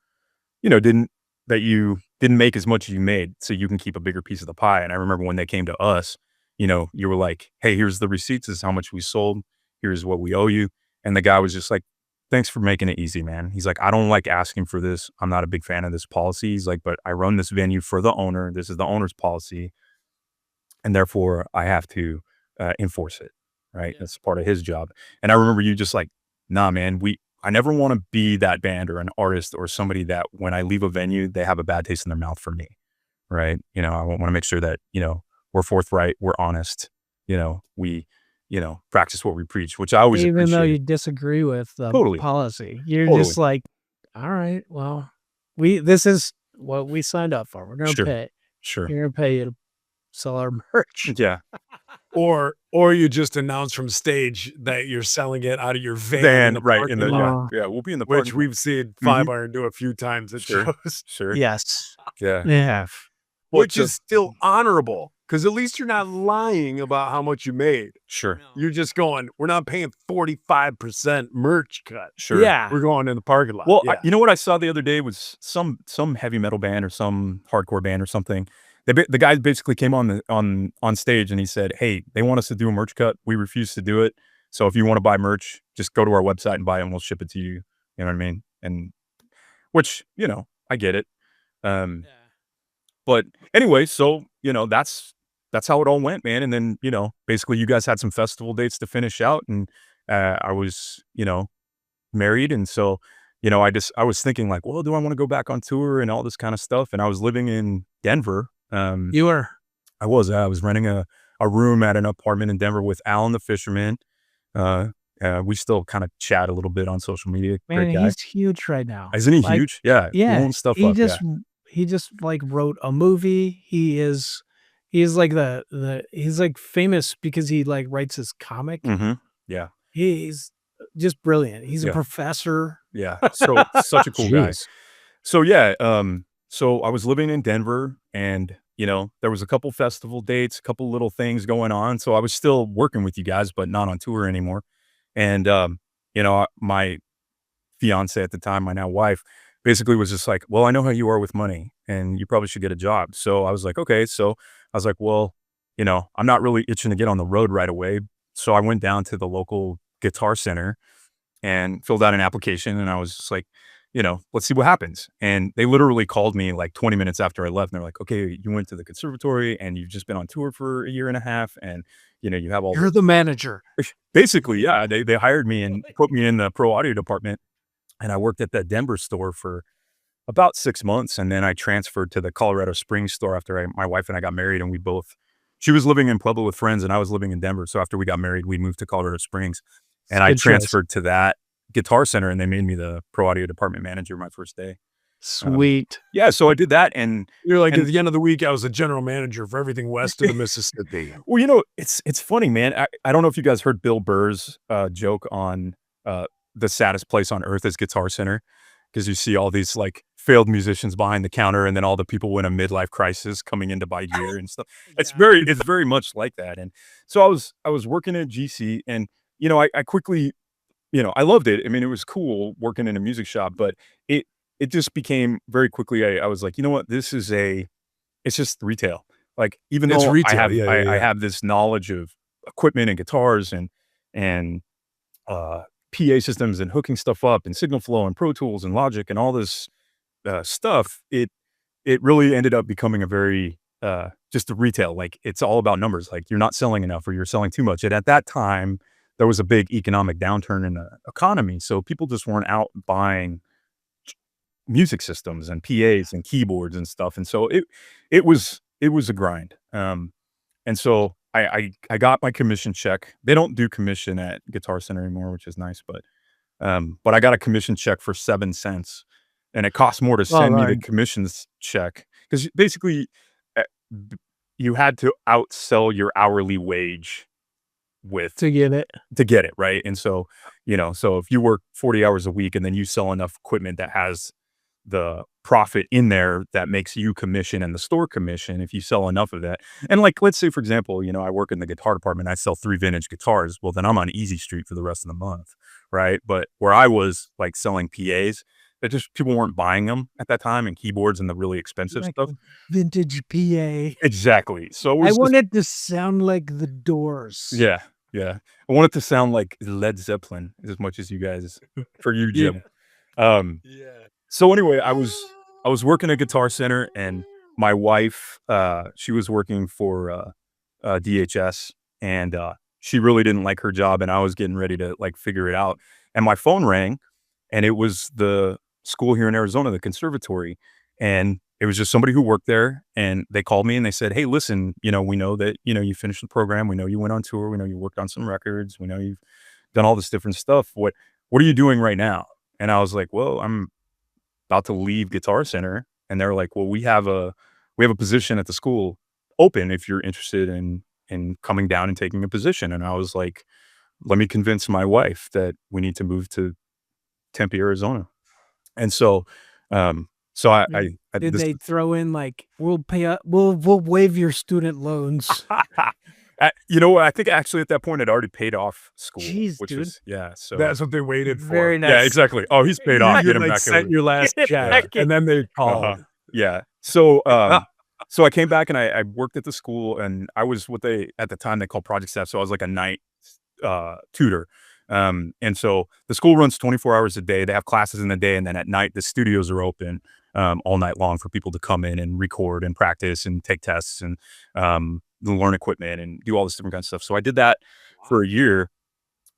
didn't make as much as you made so you can keep a bigger piece of the pie. And I remember when they came to us, you were like, hey, here's the receipts. This is how much we sold. Here's what we owe you. And the guy was just like, thanks for making it easy, man. He's like, I don't like asking for this. I'm not a big fan of this policy. He's like, but I run this venue for the owner. This is the owner's policy. And therefore I have to enforce it, right? That's part of his job. And I remember you just like, nah, man, I never want to be that band or an artist or somebody that when I leave a venue, they have a bad taste in their mouth for me, right? I want to make sure that, we're forthright, we're honest, we, practice what we preach, which I always Even though appreciate. you disagree with the Totally. policy, you're Totally. just like, all right, well, this is what we signed up for. We're going to Sure. pay. Sure. You're going to pay you to sell our merch. Yeah. Or you just announce from stage that you're selling it out of your van, Then, in the right. parking In the, lot, yeah. We'll be in the which parking lot. we've seen Five Iron do a few times at Sure. shows, Sure. Yes. Yeah. Yeah. which is still honorable because at least you're not lying about how much you made. Sure. You're just going, we're not paying 45% merch cut. Sure. Yeah. We're going in the parking lot. Well, yeah. you know what I saw the other day was some heavy metal band or some hardcore band or something. The guy basically came on stage and he said, "Hey, they want us to do a merch cut. We refuse to do it. So if you want to buy merch, just go to our website and buy it and we'll ship it to you." You know what I mean? And which, I get it. But anyway, so, that's how it all went, man. And then, basically you guys had some festival dates to finish out and I was, married. And so, I was thinking like, well, do I want to go back on tour and all this kind of stuff? And I was living in Denver. You were. I was renting a room at an apartment in Denver with Alan the Fisherman. We still kind of chat a little bit on social media. Man, Great guy. he's huge right now. Isn't he Like, huge? Yeah. Yeah. Blowing stuff He up. just he just like wrote a movie. He's like he's like famous because he like writes his comic. Mm-hmm. Yeah. He's just brilliant. He's a Yeah. professor. Yeah. So such a cool guy. Jeez. So yeah, so I was living in Denver and, there was a couple festival dates, a couple little things going on. So I was still working with you guys, but not on tour anymore. And, my fiance at the time, my now wife, basically was just like, well, I know how you are with money and you probably should get a job. So I was like, okay. So I was like, well, I'm not really itching to get on the road right away. So I went down to the local Guitar Center and filled out an application. And I was just like, let's see what happens. And they literally called me like 20 minutes after I left. And they're like, okay, you went to the conservatory and you've just been on tour for a year and a half. And, you have all You're the manager. basically, yeah, they hired me and put me in the pro audio department. And I worked at that Denver store for about 6 months. And then I transferred to the Colorado Springs store after my wife and I got married. And she was living in Pueblo with friends and I was living in Denver. So after we got married, we moved to Colorado Springs and I Good choice. transferred to that Guitar Center and they made me the pro audio department manager my first day. Sweet. Yeah, so I did that. And You're like, and- at the end of the week, I was a general manager for everything west of the Mississippi. well, it's funny, man. I don't know if you guys heard Bill Burr's joke on the saddest place on earth is Guitar Center, because you see all these like failed musicians behind the counter and then all the people in a midlife crisis coming in to buy gear and stuff. It's very much like that. And so I was working at GC and, I quickly, I loved it. I mean, it was cool working in a music shop, but it just became very quickly, I was like, you know what, it's just retail. Like, even It's though retail, I have, yeah, I have this knowledge of equipment and guitars and PA systems and hooking stuff up and Signal Flow and Pro Tools and Logic and all this stuff, it really ended up becoming a very just a retail. Like, it's all about numbers. Like, you're not selling enough or you're selling too much. And at that time, there was a big economic downturn in the economy, so people just weren't out buying music systems and PAs and keyboards and stuff. And so it was a grind. And so I got my commission check. They don't do commission at Guitar Center anymore, which is nice, but I got a commission check for 7 cents, and it cost more to send me the commissions check because basically you had to outsell your hourly wage To get it. right. And so, so if you work 40 hours a week and then you sell enough equipment that has the profit in there that makes you commission and the store commission, if you sell enough of that. And like, let's say, for example, I work in the guitar department, I sell 3 vintage guitars. Well, then I'm on Easy Street for the rest of the month. Right. But where I was like selling PAs, that just people weren't buying them at that time, and keyboards and the really expensive Like stuff. vintage PA. Exactly. So it was I just- want it to sound like the Doors. Yeah. Yeah. I want it to sound like Led Zeppelin as much as you guys for you, Jim. So anyway, I was working at Guitar Center, and my wife, she was working for DHS, and she really didn't like her job, and I was getting ready to like figure it out. And my phone rang, and it was the school here in Arizona, the conservatory, and it was just somebody who worked there. And they called me and they said, "Hey, listen, we know that you finished the program. We know you went on tour. We know you worked on some records. We know you've done all this different stuff. What are you doing right now?" And I was like, "Well, I'm about to leave Guitar Center." And they're like, "Well, we have a position at the school open if you're interested in coming down and taking a position." And I was like, "Let me convince my wife that we need to move to Tempe, Arizona." And so, Did they throw in like, we'll pay up, we'll waive your student loans? I think actually at that point I'd already paid off school, Jeez, which dude. was, so That's what they waited for. Very nice. yeah, exactly. Oh, he's paid off. You Get him like back sent over. your last Get check, back in. and then they called. Yeah. So, so I came back and I worked at the school, and I was what at the time they called project staff. So I was like a night tutor. And so the school runs 24 hours a day. They have classes in the day, and then at night the studios are open all night long for people to come in and record and practice and take tests and learn equipment and do all this different kind of stuff. So I did that for a year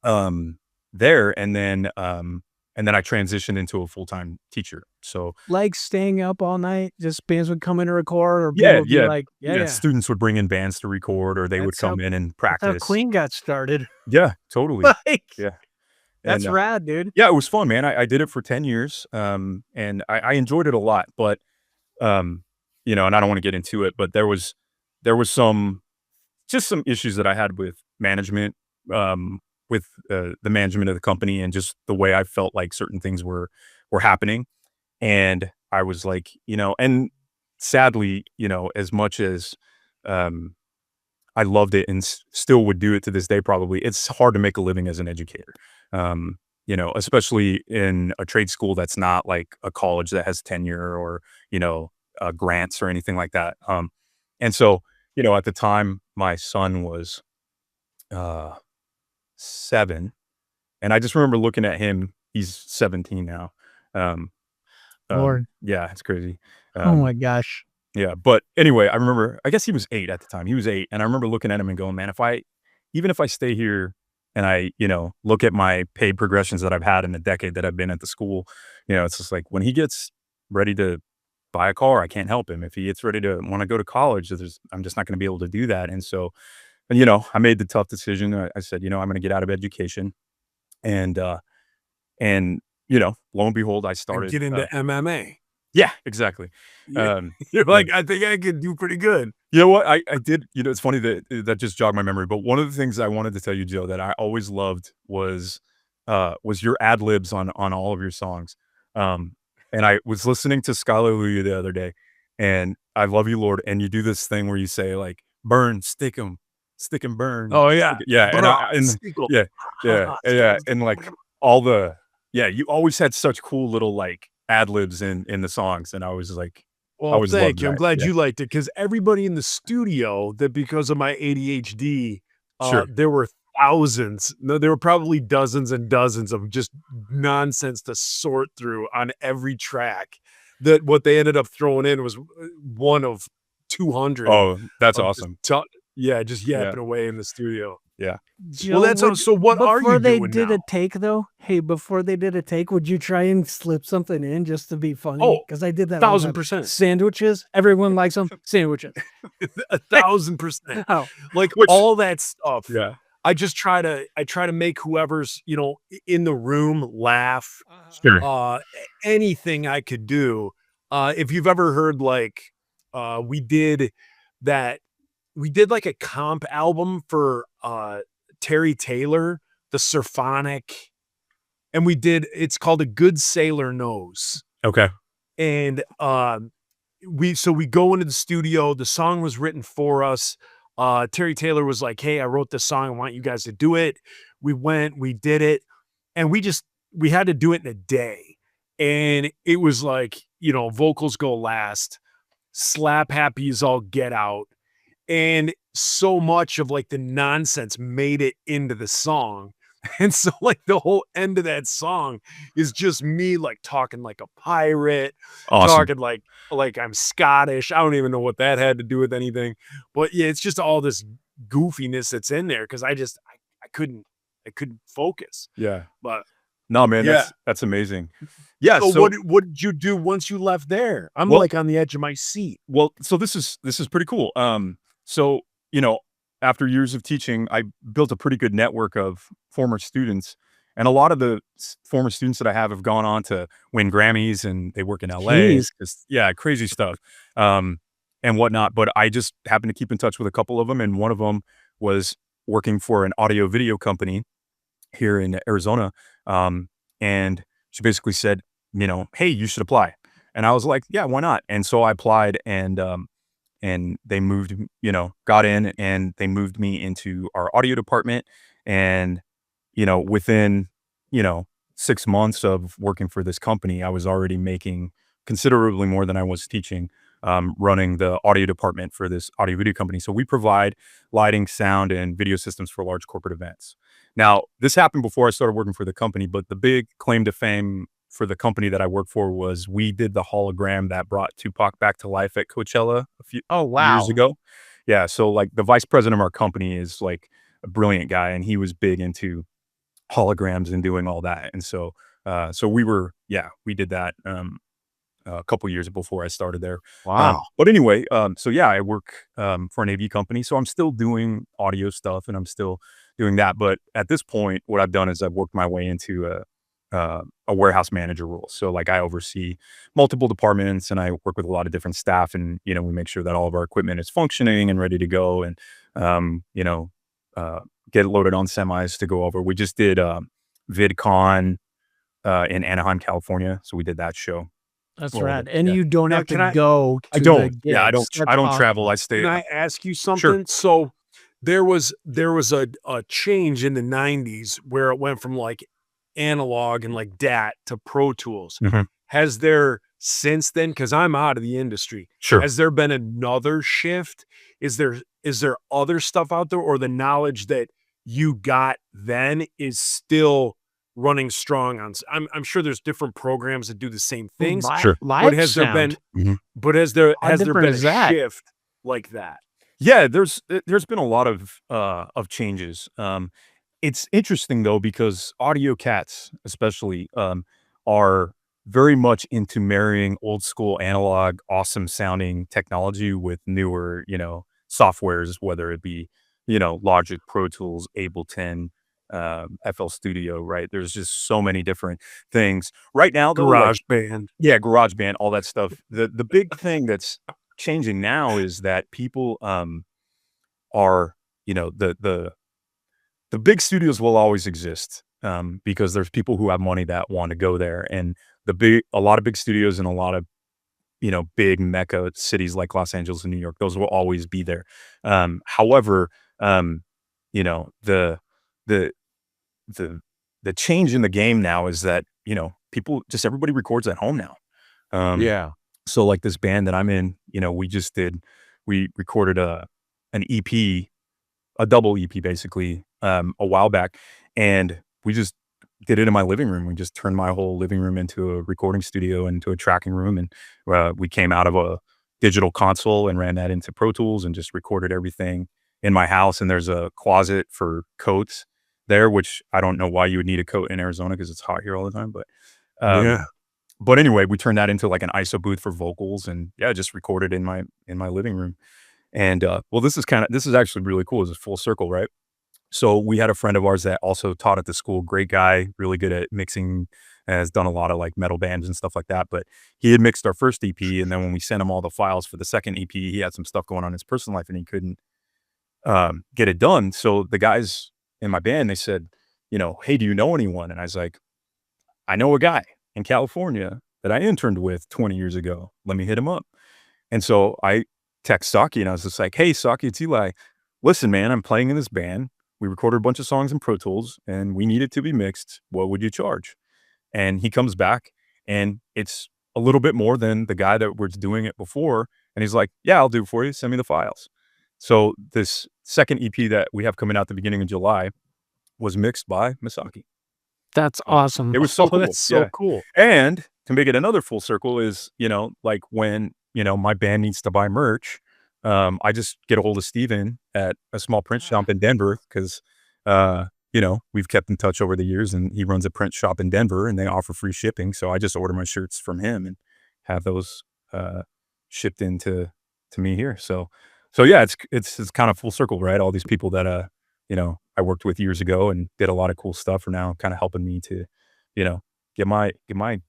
there, and then I transitioned into a full-time teacher. So Like staying up all night, just bands would come in to record, or Yeah, people would be yeah, like, yeah. students would bring in bands to record, or they would That's how- come in and That's how practice. Queen got started. Yeah, totally. Like, Yeah. that's And, rad, dude. yeah, it was fun, man. I did it for 10 years, and I enjoyed it a lot. But, and I don't want to get into it, but there was some issues that I had with management, with the management of the company, and just the way I felt like certain things were happening. And I was like, and sadly, as much as I loved it and still would do it to this day, probably, it's hard to make a living as an educator. Especially in a trade school that's not like a college that has tenure or, grants or anything like that. And so, at the time my son was 7, and I just remember looking at him. He's 17 now. Lord. Yeah, it's crazy. Oh my gosh. Yeah, but anyway, I remember, I guess he was 8 at the time. He was 8, and I remember looking at him and going, "Man, even if I stay here and I, look at my paid progressions that I've had in the decade that I've been at the school, it's just like when he gets ready to buy a car, I can't help him. If he gets ready to want to go to college, I'm just not going to be able to do that." And so, I made the tough decision. I said, I'm going to get out of education, and lo and behold, I started Get into MMA. Yeah, exactly. Yeah. You're like, I think I could do pretty good. You know what? I did, it's funny that just jogged my memory, but one of the things I wanted to tell you, Joe, that I always loved was your ad libs on all of your songs. And I was listening to Hallelujah the other day, and I Love You, Lord, and you do this thing where you say like, "Burn, stick 'em, burn." Oh yeah, Yeah. Yeah. And like you always had such cool little like ad libs in the songs. And I was like, Well, always thank loved you. I'm that. glad Yeah. you liked it, because everybody in the studio, that because of my ADHD, Sure. there were thousands. No, there were probably dozens and dozens of just nonsense to sort through on every track. That what they ended up throwing in was one of 200. Oh, that's of awesome. just Yeah. yapping away in the studio. Yeah. Joe, that's would- so what are before you they doing did now? a take though? Hey, before they did a take, would you try and slip something in just to be funny? Oh, Because I did that all the time. 1000%. Sandwiches. Everyone likes them. Sandwiches. 1000%. Oh, Like Which- all that stuff. Yeah. I try to make whoever's, in the room laugh. Sure. Anything I could do. If you've ever heard like we did like a comp album for Terry Taylor, the Symphonic, and it's called A Good Sailor Knows. Okay. And we go into the studio. The song was written for us. Terry Taylor was like, "Hey, I wrote this song. I want you guys to do it." We went, we did it, and we had to do it in a day. And it was like, vocals go last, slap happy as all get out. And so much of like the nonsense made it into the song. And so like the whole end of that song is just me like talking like a pirate, Awesome. talking like I'm Scottish. I don't even know what that had to do with anything. But yeah, it's just all this goofiness that's in there because I couldn't focus. Yeah. But No, man, yeah. that's amazing. Yeah. So, So, what did you do once you left there? I'm Well- like on the edge of my seat. well, so this is pretty cool. So, you know, after years of teaching, I built a pretty good network of former students, and a lot of the former students that I have gone on to win Grammys, and they work in LA. Jeez. Yeah, crazy stuff, and whatnot. But I just happened to keep in touch with a couple of them, and one of them was working for an audio video company here in Arizona. And she basically said, you know, hey, you should apply. And I was like, yeah, why not? And so I applied, and they moved, you know, got in, and they moved me into our audio department. And, you know, within, you know, 6 months of working for this company, I was already making considerably more than I was teaching, running the audio department for this audio video company. So we provide lighting, sound, and video systems for large corporate events. Now, this happened before I started working for the company, but the big claim to fame for the company that I worked for was we did the hologram that brought Tupac back to life at Coachella a few Oh, wow. years ago. Yeah, so like the vice president of our company is like a brilliant guy, and he was big into holograms and doing all that. And so we did that a couple years before I started there. Wow. But anyway, so yeah, I work for an AV company, so I'm still doing audio stuff, and I'm still doing that. But at this point, what I've done is I've worked my way into a warehouse manager role. So like I oversee multiple departments, and I work with a lot of different staff, and you know, we make sure that all of our equipment is functioning and ready to go, and you know, get loaded on semis to go over. We just did VidCon in Anaheim, California, so we did that show. That's Well, rad. And yeah. you don't Now, have can to I- go to I the don't. Yeah, I gigs. don't. That's I don't awesome. travel. I stay. Can I ask you something? So there was a change in the 90s where it went from like analog and like DAT to Pro Tools. Mhm. Has there since then, because I'm out of the industry, Sure. has there been another shift? Is there other stuff out there, or the knowledge that you got then is still running strong on I'm sure there's different programs that do the same things, Sure. Live but has there sound. been has there different been is a that? shift like that? Yeah, there's been a lot of changes. It's interesting though, because audio cats especially are very much into marrying old school analog awesome sounding technology with newer, you know, softwares, whether it be, you know, Logic, Pro Tools, Ableton, FL Studio, right? There's just so many different things right now though, like, Garage band. yeah, GarageBand, all that stuff. The big thing that's changing now is that people are, you know, the big studios will always exist, because there's people who have money that want to go there, and a lot of big studios and a lot of, you know, big mecca cities like Los Angeles and New York, those will always be there. However, you know, the the change in the game now is that, you know, everybody records at home now. Yeah. So like this band that I'm in, you know, we recorded an EP, a double EP basically, a while back, and we just did it in my living room. We just turned my whole living room into a recording studio, into a tracking room, and we came out of a digital console and ran that into Pro Tools and just recorded everything in my house. And there's a closet for coats there, which I don't know why you would need a coat in Arizona because it's hot here all the time, but Yeah. but anyway, we turned that into like an ISO booth for vocals, and yeah, just recorded in my living room. And well, this is actually really cool. It's a full circle, right? So we had a friend of ours that also taught at the school, great guy, really good at mixing, has done a lot of like metal bands and stuff like that. But he had mixed our first EP, and then when we sent him all the files for the second EP, he had some stuff going on in his personal life and he couldn't get it done. So the guys in my band, they said, you know, hey, do you know anyone? And I was like, I know a guy in California that I interned with 20 years ago. Let me hit him up. And so I text Saki, and I was just like, hey, Saki, it's Eli. Listen, man, I'm playing in this band. We recorded a bunch of songs in Pro Tools, and we need it to be mixed. What would you charge? And he comes back, and it's a little bit more than the guy that was doing it before. And he's like, yeah, I'll do it for you. Send me the files. So this second EP that we have coming out the beginning of July, was mixed by Misaki. That's awesome. It was so cool. That's so Yeah. cool. And to make it another full circle is, like when, my band needs to buy merch, I just get a hold of Steven at a small print shop in Denver because, we've kept in touch over the years, and he runs a print shop in Denver and they offer free shipping. So I just order my shirts from him and have those shipped into me here. So yeah, it's kind of full circle, right? All these people that I worked with years ago and did a lot of cool stuff are now kind of helping me to, get my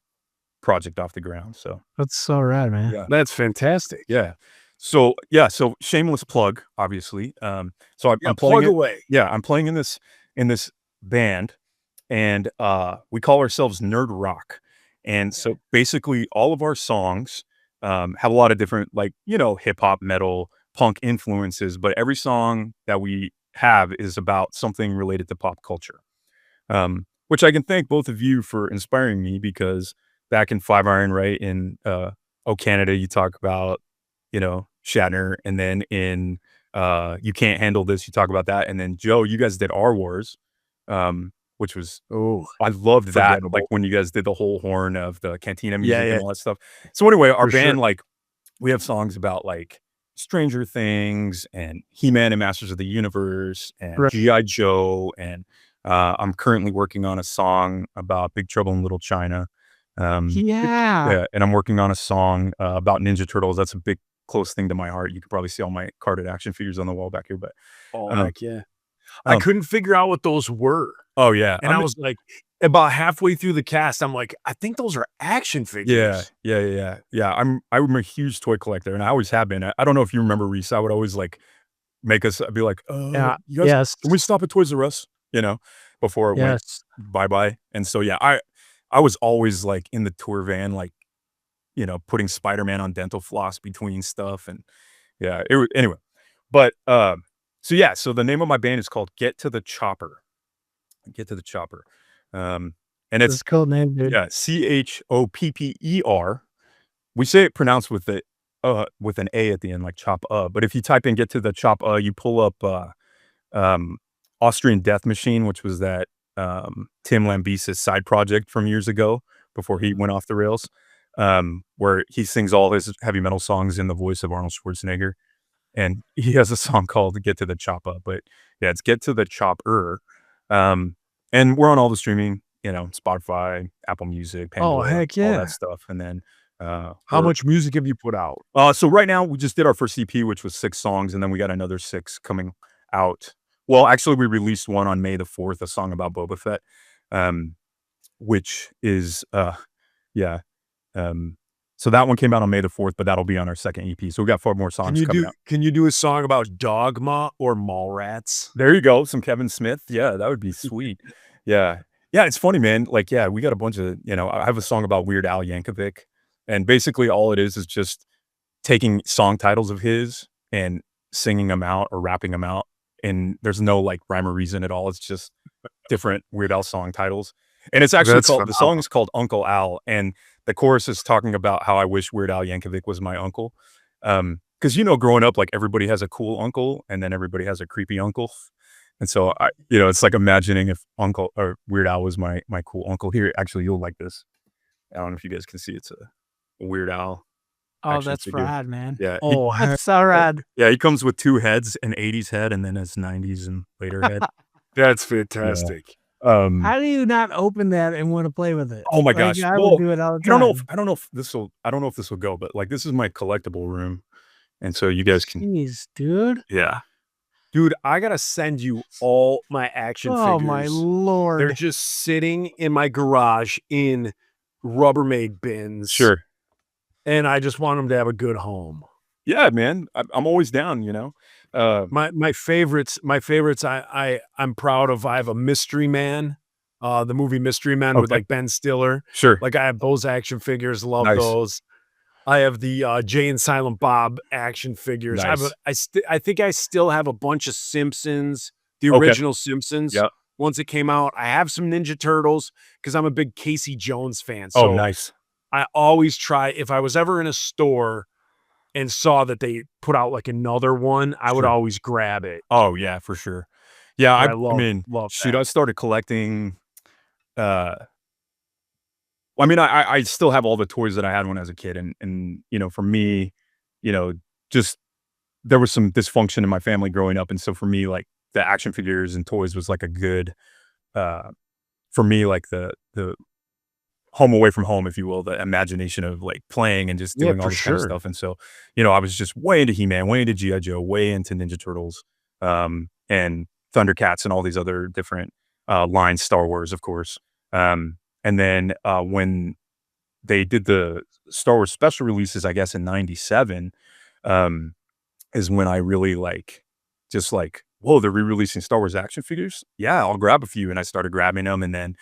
project off the ground. So That's so rad, man. yeah. That's fantastic. Yeah. So shameless plug, obviously. So Yeah, I'm playing plug away. Yeah, I'm playing in this band, and we call ourselves Nerd Rock. And so basically all of our songs have a lot of different, like, hip hop, metal, punk influences, but every song that we have is about something related to pop culture. Which I can thank both of you for inspiring me, because back in Five Iron, right, in Oh Canada, you talk about, Shatner, and then in You Can't Handle This, you talk about that, and then Joe, you guys did Our Wars, which was, I loved that, Forgettable. like when you guys did the whole horn of the Cantina music Yeah. and all that stuff. So anyway, our For band, sure. like, we have songs about like Stranger Things and He-Man and Masters of the Universe and Right. G.I. Joe, and I'm currently working on a song about Big Trouble in Little China. Yeah. And I'm working on a song about Ninja Turtles. That's a big, close thing to my heart. You can probably see all my carded action figures on the wall back here, but Heck yeah. I couldn't figure out what those were. oh yeah, And I was like, about halfway through the cast, I'm like, I think those are action figures. yeah. I'm a huge toy collector, and I always have been. I don't know if you remember, Reese. I would always like I'd be like, Yeah. you guys, Yes. can we stop at Toys R Us? Before it went Yes. bye. And so yeah, I was always like in the tour van, like, putting Spider-Man on dental floss between stuff, and yeah, anyway. But so the name of my band is called Get to the Chopper. Get to the Chopper. And That's it's a cool name, dude. yeah, CHOPPER. We say it pronounced with an A at the end, like chop but if you type in Get to the Chop you pull up Austrian Death Machine, which was that Tim Lambesis side project from years ago before he went off the rails, where he sings all his heavy metal songs in the voice of Arnold Schwarzenegger. And he has a song called Get to the Chop Up, but yeah, it's Get to the Chopper. And we're on all the streaming, Spotify, Apple Music, Pandora, heck all yeah. that stuff. And then How much music have you put out? so right now we just did our first EP, which was 6 songs, and then we got another 6 coming out. Well, actually, we released one on May the 4th, a song about Boba Fett, which is so that one came out on May the 4th, but that'll be on our second EP. So we got 4 more songs coming out. Can you do a song about Dogma or Mallrats? There you go, some Kevin Smith. Yeah, that would be sweet. Yeah, it's funny, man. Like, yeah, we got a bunch of, I have a song about Weird Al Yankovic, and basically all it is just taking song titles of his and singing them out or rapping them out, and there's no like rhyme or reason at all. It's just different Weird Al song titles, and it's actually That's called, the song is called Uncle Al, and the chorus is talking about how I wish Weird Al Yankovic was my uncle. Because growing up, like, everybody has a cool uncle, and then everybody has a creepy uncle. And so it's like imagining if Uncle or Weird Al was my cool uncle. Here, actually, you'll like this. I don't know if you guys can see. It's a Weird Al. Oh, action that's figure. rad, man. Yeah, That's so rad. yeah. He comes with 2 heads, an '80s head, and then his '90s and later head. That's fantastic. How do you not open that and want to play with it? Oh my Like, gosh. I Well, would do it all the I time. don't know if this will go, but like, this is my collectible room, and so you guys can. Jeez, dude. Yeah. Dude, I gotta send you all my action Oh figures. my lord. They're just sitting in my garage in Rubbermaid bins. Sure. And I just want them to have a good home. Yeah, man. I'm always down. My favorites. I'm proud of. I have a Mystery Man, the movie Mystery Man with Okay. like Ben Stiller. Sure. Like, I have those action figures. Love Nice. those. I have the Jay and Silent Bob action figures. Nice. I think I still have a bunch of Simpsons, the Okay. original Simpsons. Yep. Once it came out, I have some Ninja Turtles because I'm a big Casey Jones fan. So Nice. I always try, if I was ever in a store and saw that they put out like another one, I would Sure. always grab it. Oh yeah, for sure. Yeah, I I love mean, love shoot, that. I started collecting. Uh, I mean, I still have all the toys that I had when I was a kid, and for me, you know, just there was some dysfunction in my family growing up, and so for me, like the action figures and toys was like a good, uh, for me, like the home away from home, if you will, the imagination of like playing and just Yeah, doing all for this kind of sure. stuff. And so, I was just way into He-Man, way into G.I. Joe, way into Ninja Turtles, and Thundercats and all these other different lines, Star Wars, of course. And then when they did the Star Wars special releases, I guess in '97, um, is when I really just like, whoa, they're re-releasing Star Wars action figures. Yeah, I'll grab a few, and I started grabbing them, and then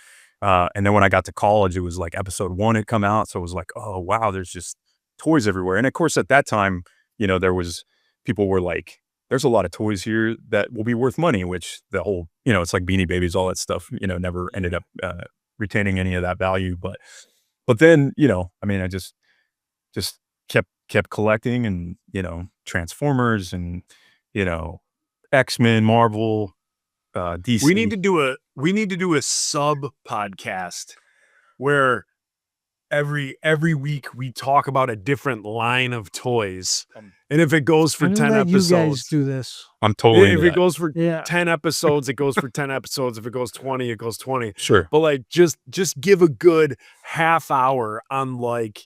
when I got to college, it was like Episode 1 had come out, so it was like, oh wow, there's just toys everywhere. And of course, at that time, there was people were like, there's a lot of toys here that will be worth money, which the whole, it's like Beanie Babies, all that stuff, never ended up retaining any of that value. But then, I mean, I just kept collecting, and Transformers, and you know X-Men, Marvel, DC. We need to do a sub podcast where every week we talk about a different line of toys. And if it goes for I'm 10 gonna let you guys episodes, do this. I'm totally if into it that. goes for Yeah. 10 episodes, it goes for 10 episodes. If it goes 20, it goes 20. Sure. But like just give a good half hour on like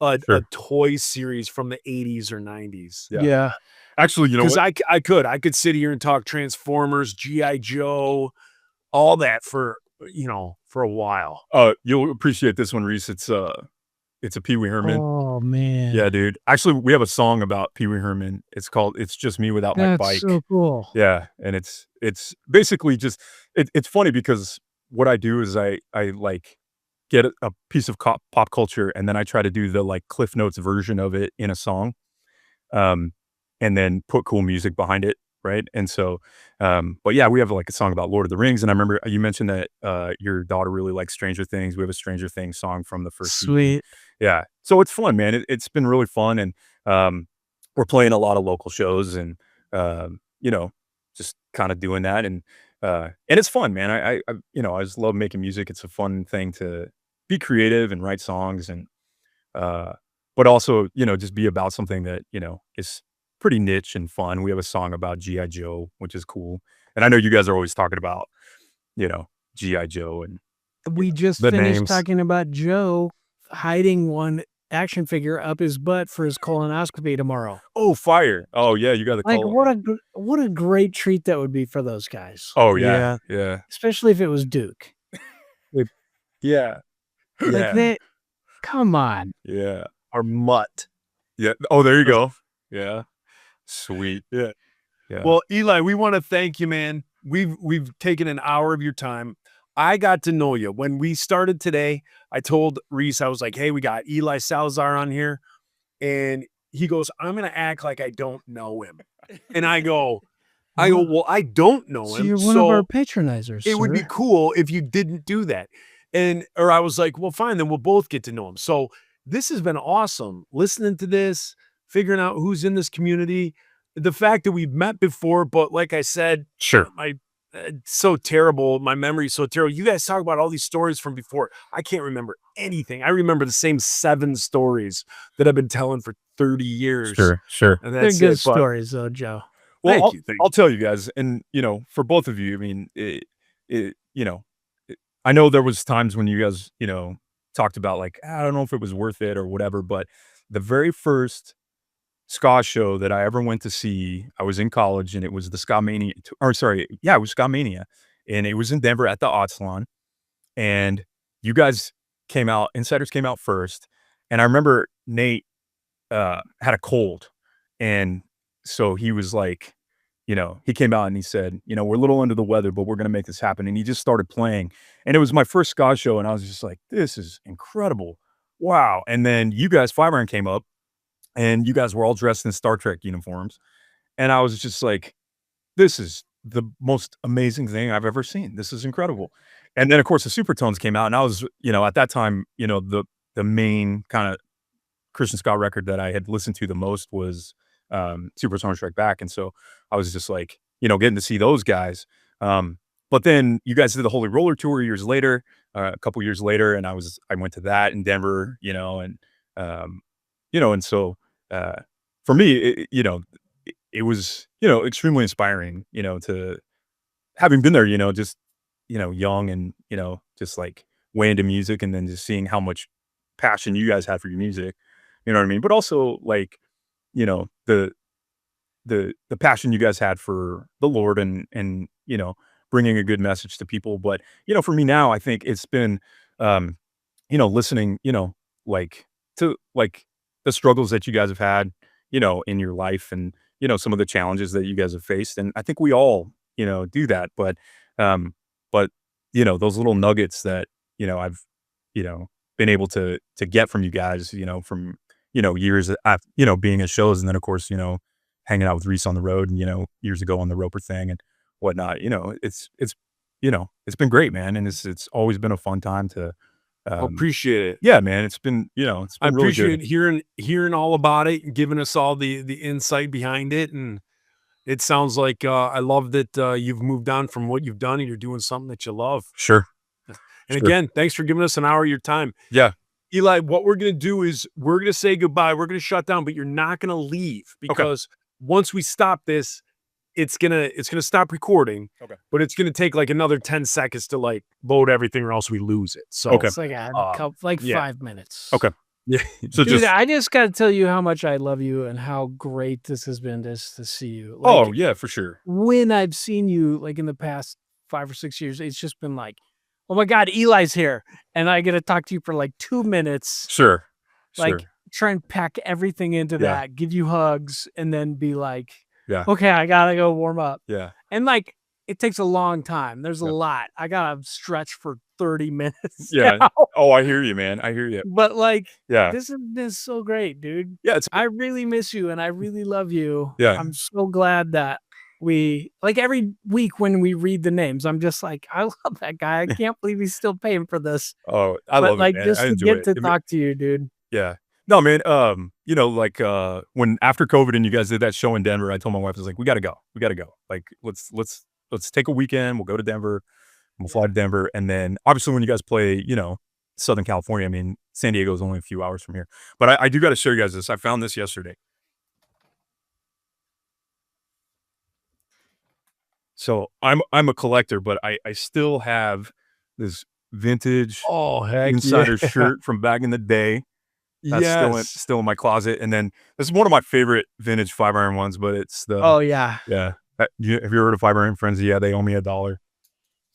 a Sure. toy series from the 80s or 90s. Yeah. Yeah. Actually, you know Because what? I could sit here and talk Transformers, G.I. Joe, all that for a while. You'll appreciate this one, Reese. It's a Pee Wee Herman. Oh man. Yeah, dude. Actually, we have a song about Pee Wee Herman. It's called "It's Just Me Without My That's Bike." so cool. Yeah, and it's basically just it's funny because what I do is I like get a piece of pop culture, and then I try to do the like Cliff Notes version of it in a song, um, and then put cool music behind it, right? And so, but yeah, we have like a song about Lord of the Rings, and I remember you mentioned that your daughter really likes Stranger Things. We have a Stranger Things song from the first season. Sweet. Yeah, so it's fun, man. It's been really fun, and we're playing a lot of local shows, and just kind of doing that, and it's fun, man. I just love making music. It's a fun thing to be creative and write songs, and but also just be about something that is pretty niche and fun. We have a song about G.I. Joe, which is cool, and I know you guys are always talking about G.I. Joe, and We just the finished names. talking about Joe hiding one action figure up his butt for his colonoscopy tomorrow. Oh, fire! Oh yeah, you got the Like color. what a great treat that would be for those guys. Oh yeah, yeah, Especially if it was Duke. yeah, Like yeah, they come on. yeah, Or Mutt. yeah. Oh, there you go. Yeah, sweet. Yeah. Yeah. Well, Eli, we want to thank you, man. We've taken an hour of your time. I got to know you. When we started today, I told Reese, I was like, hey, we got Eli Salazar on here. And he goes, I'm going to act like I don't know him. And I go, well, I don't know So him. you're one of our patronizers. It would be sir. cool if you didn't do that. Or I was like, well, fine, then we'll both get to know him. So this has been awesome. Listening to this, figuring out who's in this community, the fact that we've met before, but like I said, Sure. it's so terrible. My memory's so terrible. You guys talk about all these stories from before. I can't remember anything. I remember the same 7 stories that I've been telling for 30 years. Sure. And They're that's good it. But stories though, Joe. Well, thank I'll you. tell you guys, and for both of you, I mean, I know there was times when you guys, talked about like, I don't know if it was worth it or whatever, but the very first ska show that I ever went to see, I was in college, and it was the Ska Mania, it was Ska Mania, and it was in Denver at the Odd Salon, and you guys came out, Insiders came out first, and I remember Nate had a cold, and so he was like, he came out and he said, we're a little under the weather, but we're gonna make this happen, and he just started playing, and it was my first ska show, and I was just like, this is incredible, wow. And then you guys, Five Iron came up, and you guys were all dressed in Star Trek uniforms, and I was just like, this is the most amazing thing I've ever seen. This is incredible. And then of course the Supertones came out, and I was, at that time, the main kind of Christian ska record that I had listened to the most was Supertones Strike Back. And so I was just like, getting to see those guys But then you guys did the Holy Roller Tour years later, a couple years later, and I went to that in Denver, um, and so for me, it was extremely inspiring, to having been there, just young and just like way into music, and then just seeing how much passion you guys had for your music, you know what I mean? But also like the passion you guys had for the Lord and bringing a good message to people. But for me now, I think it's been um listening, like to like the struggles that you guys have had, in your life, and some of the challenges that you guys have faced. And I think we all, do that. Um but those little nuggets that I've been able to get from you guys, from years of being at shows, and then of course hanging out with Reese on the road, and years ago on the Roper thing and whatnot. It's been great, man, and it's always been a fun time to Appreciate it. yeah, man. It's been I really appreciate good. hearing all about it and giving us all the insight behind it. And it sounds like I love that you've moved on from what you've done and you're doing something that you love. Sure. And Sure. again, thanks for giving us an hour of your time. Yeah. Eli, what we're going to do is we're going to say goodbye. We're going to shut down, but you're not going to leave, because once we stop this, it's going to stop recording. Okay. But it's going to take like another 10 seconds to like load everything, or else we lose it. So Okay. It's like a couple, yeah. 5 minutes. Okay. yeah. So Dude, just I just got to tell you how much I love you and how great this has been to see you. oh yeah, for sure. When I've seen you, like in the past 5 or 6 years, it's just been like, oh my God, Eli's here. And I get to talk to you for like 2 minutes, Sure. like Sure. try and pack everything into Yeah. that, give you hugs, and then be like, Yeah. okay, I got to go warm up. Yeah. And like, it takes a long time. There's a Yeah. lot. I got to stretch for 30 minutes. Yeah. now. Oh, I hear you, man. I hear you. But like, Yeah. this has been so great, dude. Yeah. It's I really miss you and I really love you. Yeah. I'm so glad that we, like, every week when we read the names, I'm just like, I love that guy. I can't believe he's still paying for this. oh, I But love like, it, man. just I to enjoy get it. to It ma- talk to you, dude. Yeah. No, man. Like when after COVID and you guys did that show in Denver, I told my wife, I was like, we gotta go. We gotta go. Like, let's take a weekend. We'll go to Denver. We'll fly to Denver. And then obviously when you guys play, Southern California, I mean, San Diego is only a few hours from here. But I do gotta show you guys this. I found this yesterday. So I'm a collector, but I still have this vintage Oh, heck insider shirt from back in the day. That's still in my closet. And then this is one of my favorite vintage 5-iron ones, but it's the Oh, yeah. yeah. Have you ever heard of 5-iron Frenzy? Yeah, they owe me $1.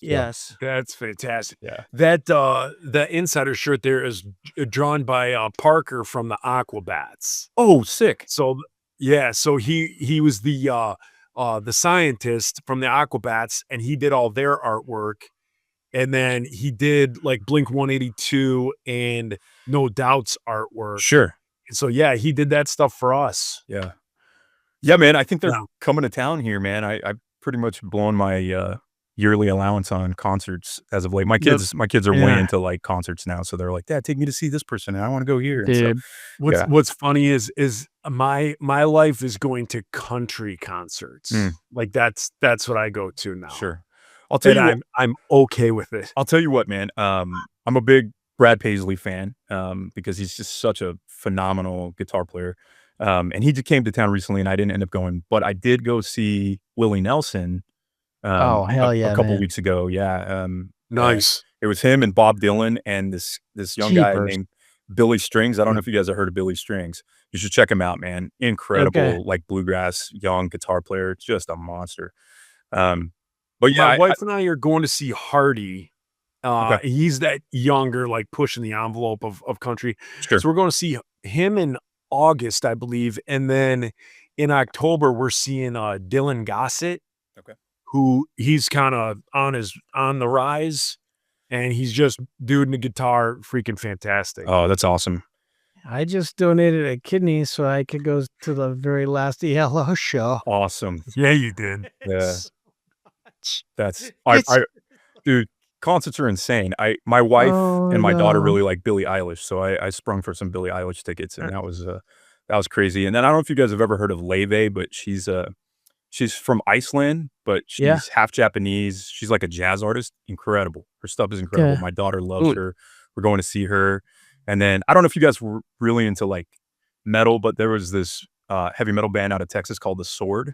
Yes. That's fantastic. Yeah. That the insider shirt there is drawn by Parker from the Aquabats. Oh, sick. So yeah, so he was the scientist from the Aquabats, and he did all their artwork. And then he did like Blink 182 and No Doubt's artwork. Sure. And so yeah, he did that stuff for us. Yeah. Yeah, man. I think they're Yeah. coming to town here, man. I pretty much blown my yearly allowance on concerts as of late. My kids are way Yeah. into like concerts now. So they're like, Dad, take me to see this person. And I want to go here. And so, Dude. Yeah. What's funny is my life is going to country concerts. Mm. Like that's what I go to now. sure. I'll tell And you what, I'm okay with it. I'll tell you what, man. I'm a big Brad Paisley fan because he's just such a phenomenal guitar player. And he just came to town recently, and I didn't end up going, but I did go see Willie Nelson. Oh, hell yeah, a couple man. weeks ago. Yeah. Nice. It was him and Bob Dylan and this young guy Jeepers. named Billy Strings. I don't know if you guys have heard of Billy Strings. You should check him out, man. Incredible, Okay. like bluegrass young guitar player. Just a monster. But yeah, My wife and I are going to see Hardy. Okay. He's that younger, like pushing the envelope of country. sure. So we're going to see him in August, I believe. And then in October, we're seeing Dylan Gossett. Okay. Who he's kind of on the rise, and he's just doing the guitar freaking fantastic. Oh, that's awesome. I just donated a kidney so I could go to the very last ELO show. Awesome. Yeah, you did. Yeah. That's It's- dude, concerts are insane. My wife Oh, and my daughter no. really like Billie Eilish, so I sprung for some Billie Eilish tickets, and that was crazy. And then I don't know if you guys have ever heard of Leve, but she's She's from Iceland, but Yeah. she's half Japanese. She's like a jazz artist. Incredible. Her stuff is incredible. Okay. My daughter loves her. We're going to see her. And then I don't know if you guys were really into like metal, but there was this heavy metal band out of Texas called The Sword.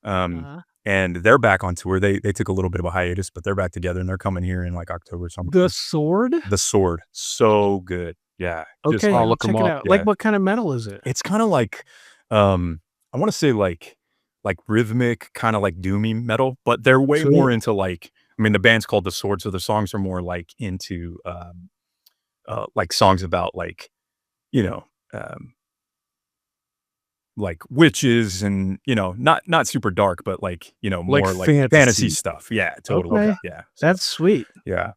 And they're back on tour. They took a little bit of a hiatus, but they're back together and they're coming here in like October or something. The Sword? The Sword. So good. Yeah. Okay, I'll I'll look check 'em it up. out. Yeah. Like, what kind of metal is it? It's kind of like I want to say like rhythmic, kind of like doomy metal, but they're way Sweet. more into like, I mean, the band's called The Sword, so the songs are more like into like songs about like, you know, like witches and, you know, not super dark, but like, you know, Like more like fantasy. fantasy stuff. Yeah, totally. Okay. Yeah. That's sweet. Yeah.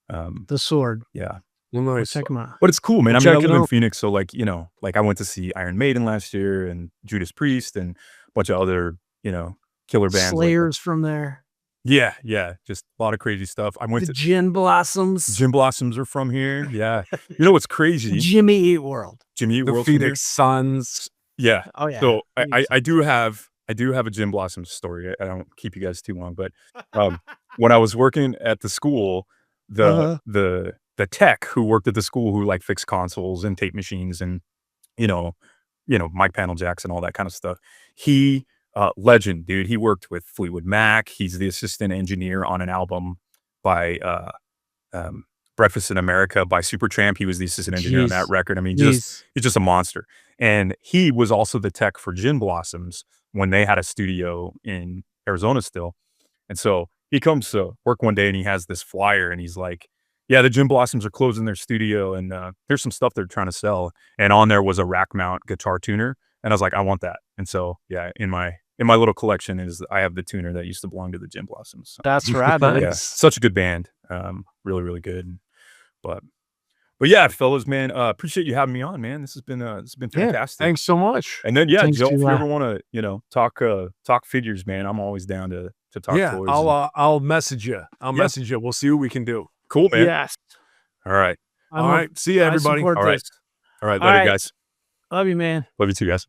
The Sword. Yeah. Well, I'll nice. check them out. But it's cool, man. Well, I mean, I check it live in out. Phoenix, so like, you know, like I went to see Iron Maiden last year and Judas Priest and a bunch of other, you know, killer bands. Slayers from there. Yeah, just a lot of crazy stuff. I went The to Gin Blossoms. Gin Blossoms are from here. Yeah. You know what's crazy? Jimmy Eat World. Jimmy Eat The World's from here? Phoenix Suns. Yeah. Oh, yeah. So Phoenix I do have a Gin Blossoms story. I don't keep you guys too long, but when I was working at the school, the tech who worked at the school who like fixed consoles and tape machines and you know mic panel jacks and all that kind of stuff. He legend, dude. He worked with Fleetwood Mac. He's the assistant engineer on an album by Breakfast in America by Supertramp. He was the assistant engineer on that Jeez. record. I mean, Jeez. he's just a monster. And he was also the tech for Gin Blossoms when they had a studio in Arizona still. And so he comes to work one day and he has this flyer and he's like, yeah, the Gin Blossoms are closing their studio and here's some stuff they're trying to sell. And on there was a rack mount guitar tuner. And I was like, I want that. And so, yeah, in my little collection I have the tuner that used to belong to the Gin Blossoms. So, That's rad, man. yeah, such a good band. Really, really good. But yeah, fellas, man, appreciate you having me on, man. This has been fantastic. Thanks so much. And then, yeah, Thanks Joe, if to, you ever want to, you know, talk figures, man, I'm always down to talk Yeah, toys. I'll message you. I'll message you. We'll see what we can do. Cool, man. Yes. All right. All right. See you, everybody. Support All right. this. All right. All Later, right. guys. Love you, man. Love you too, guys.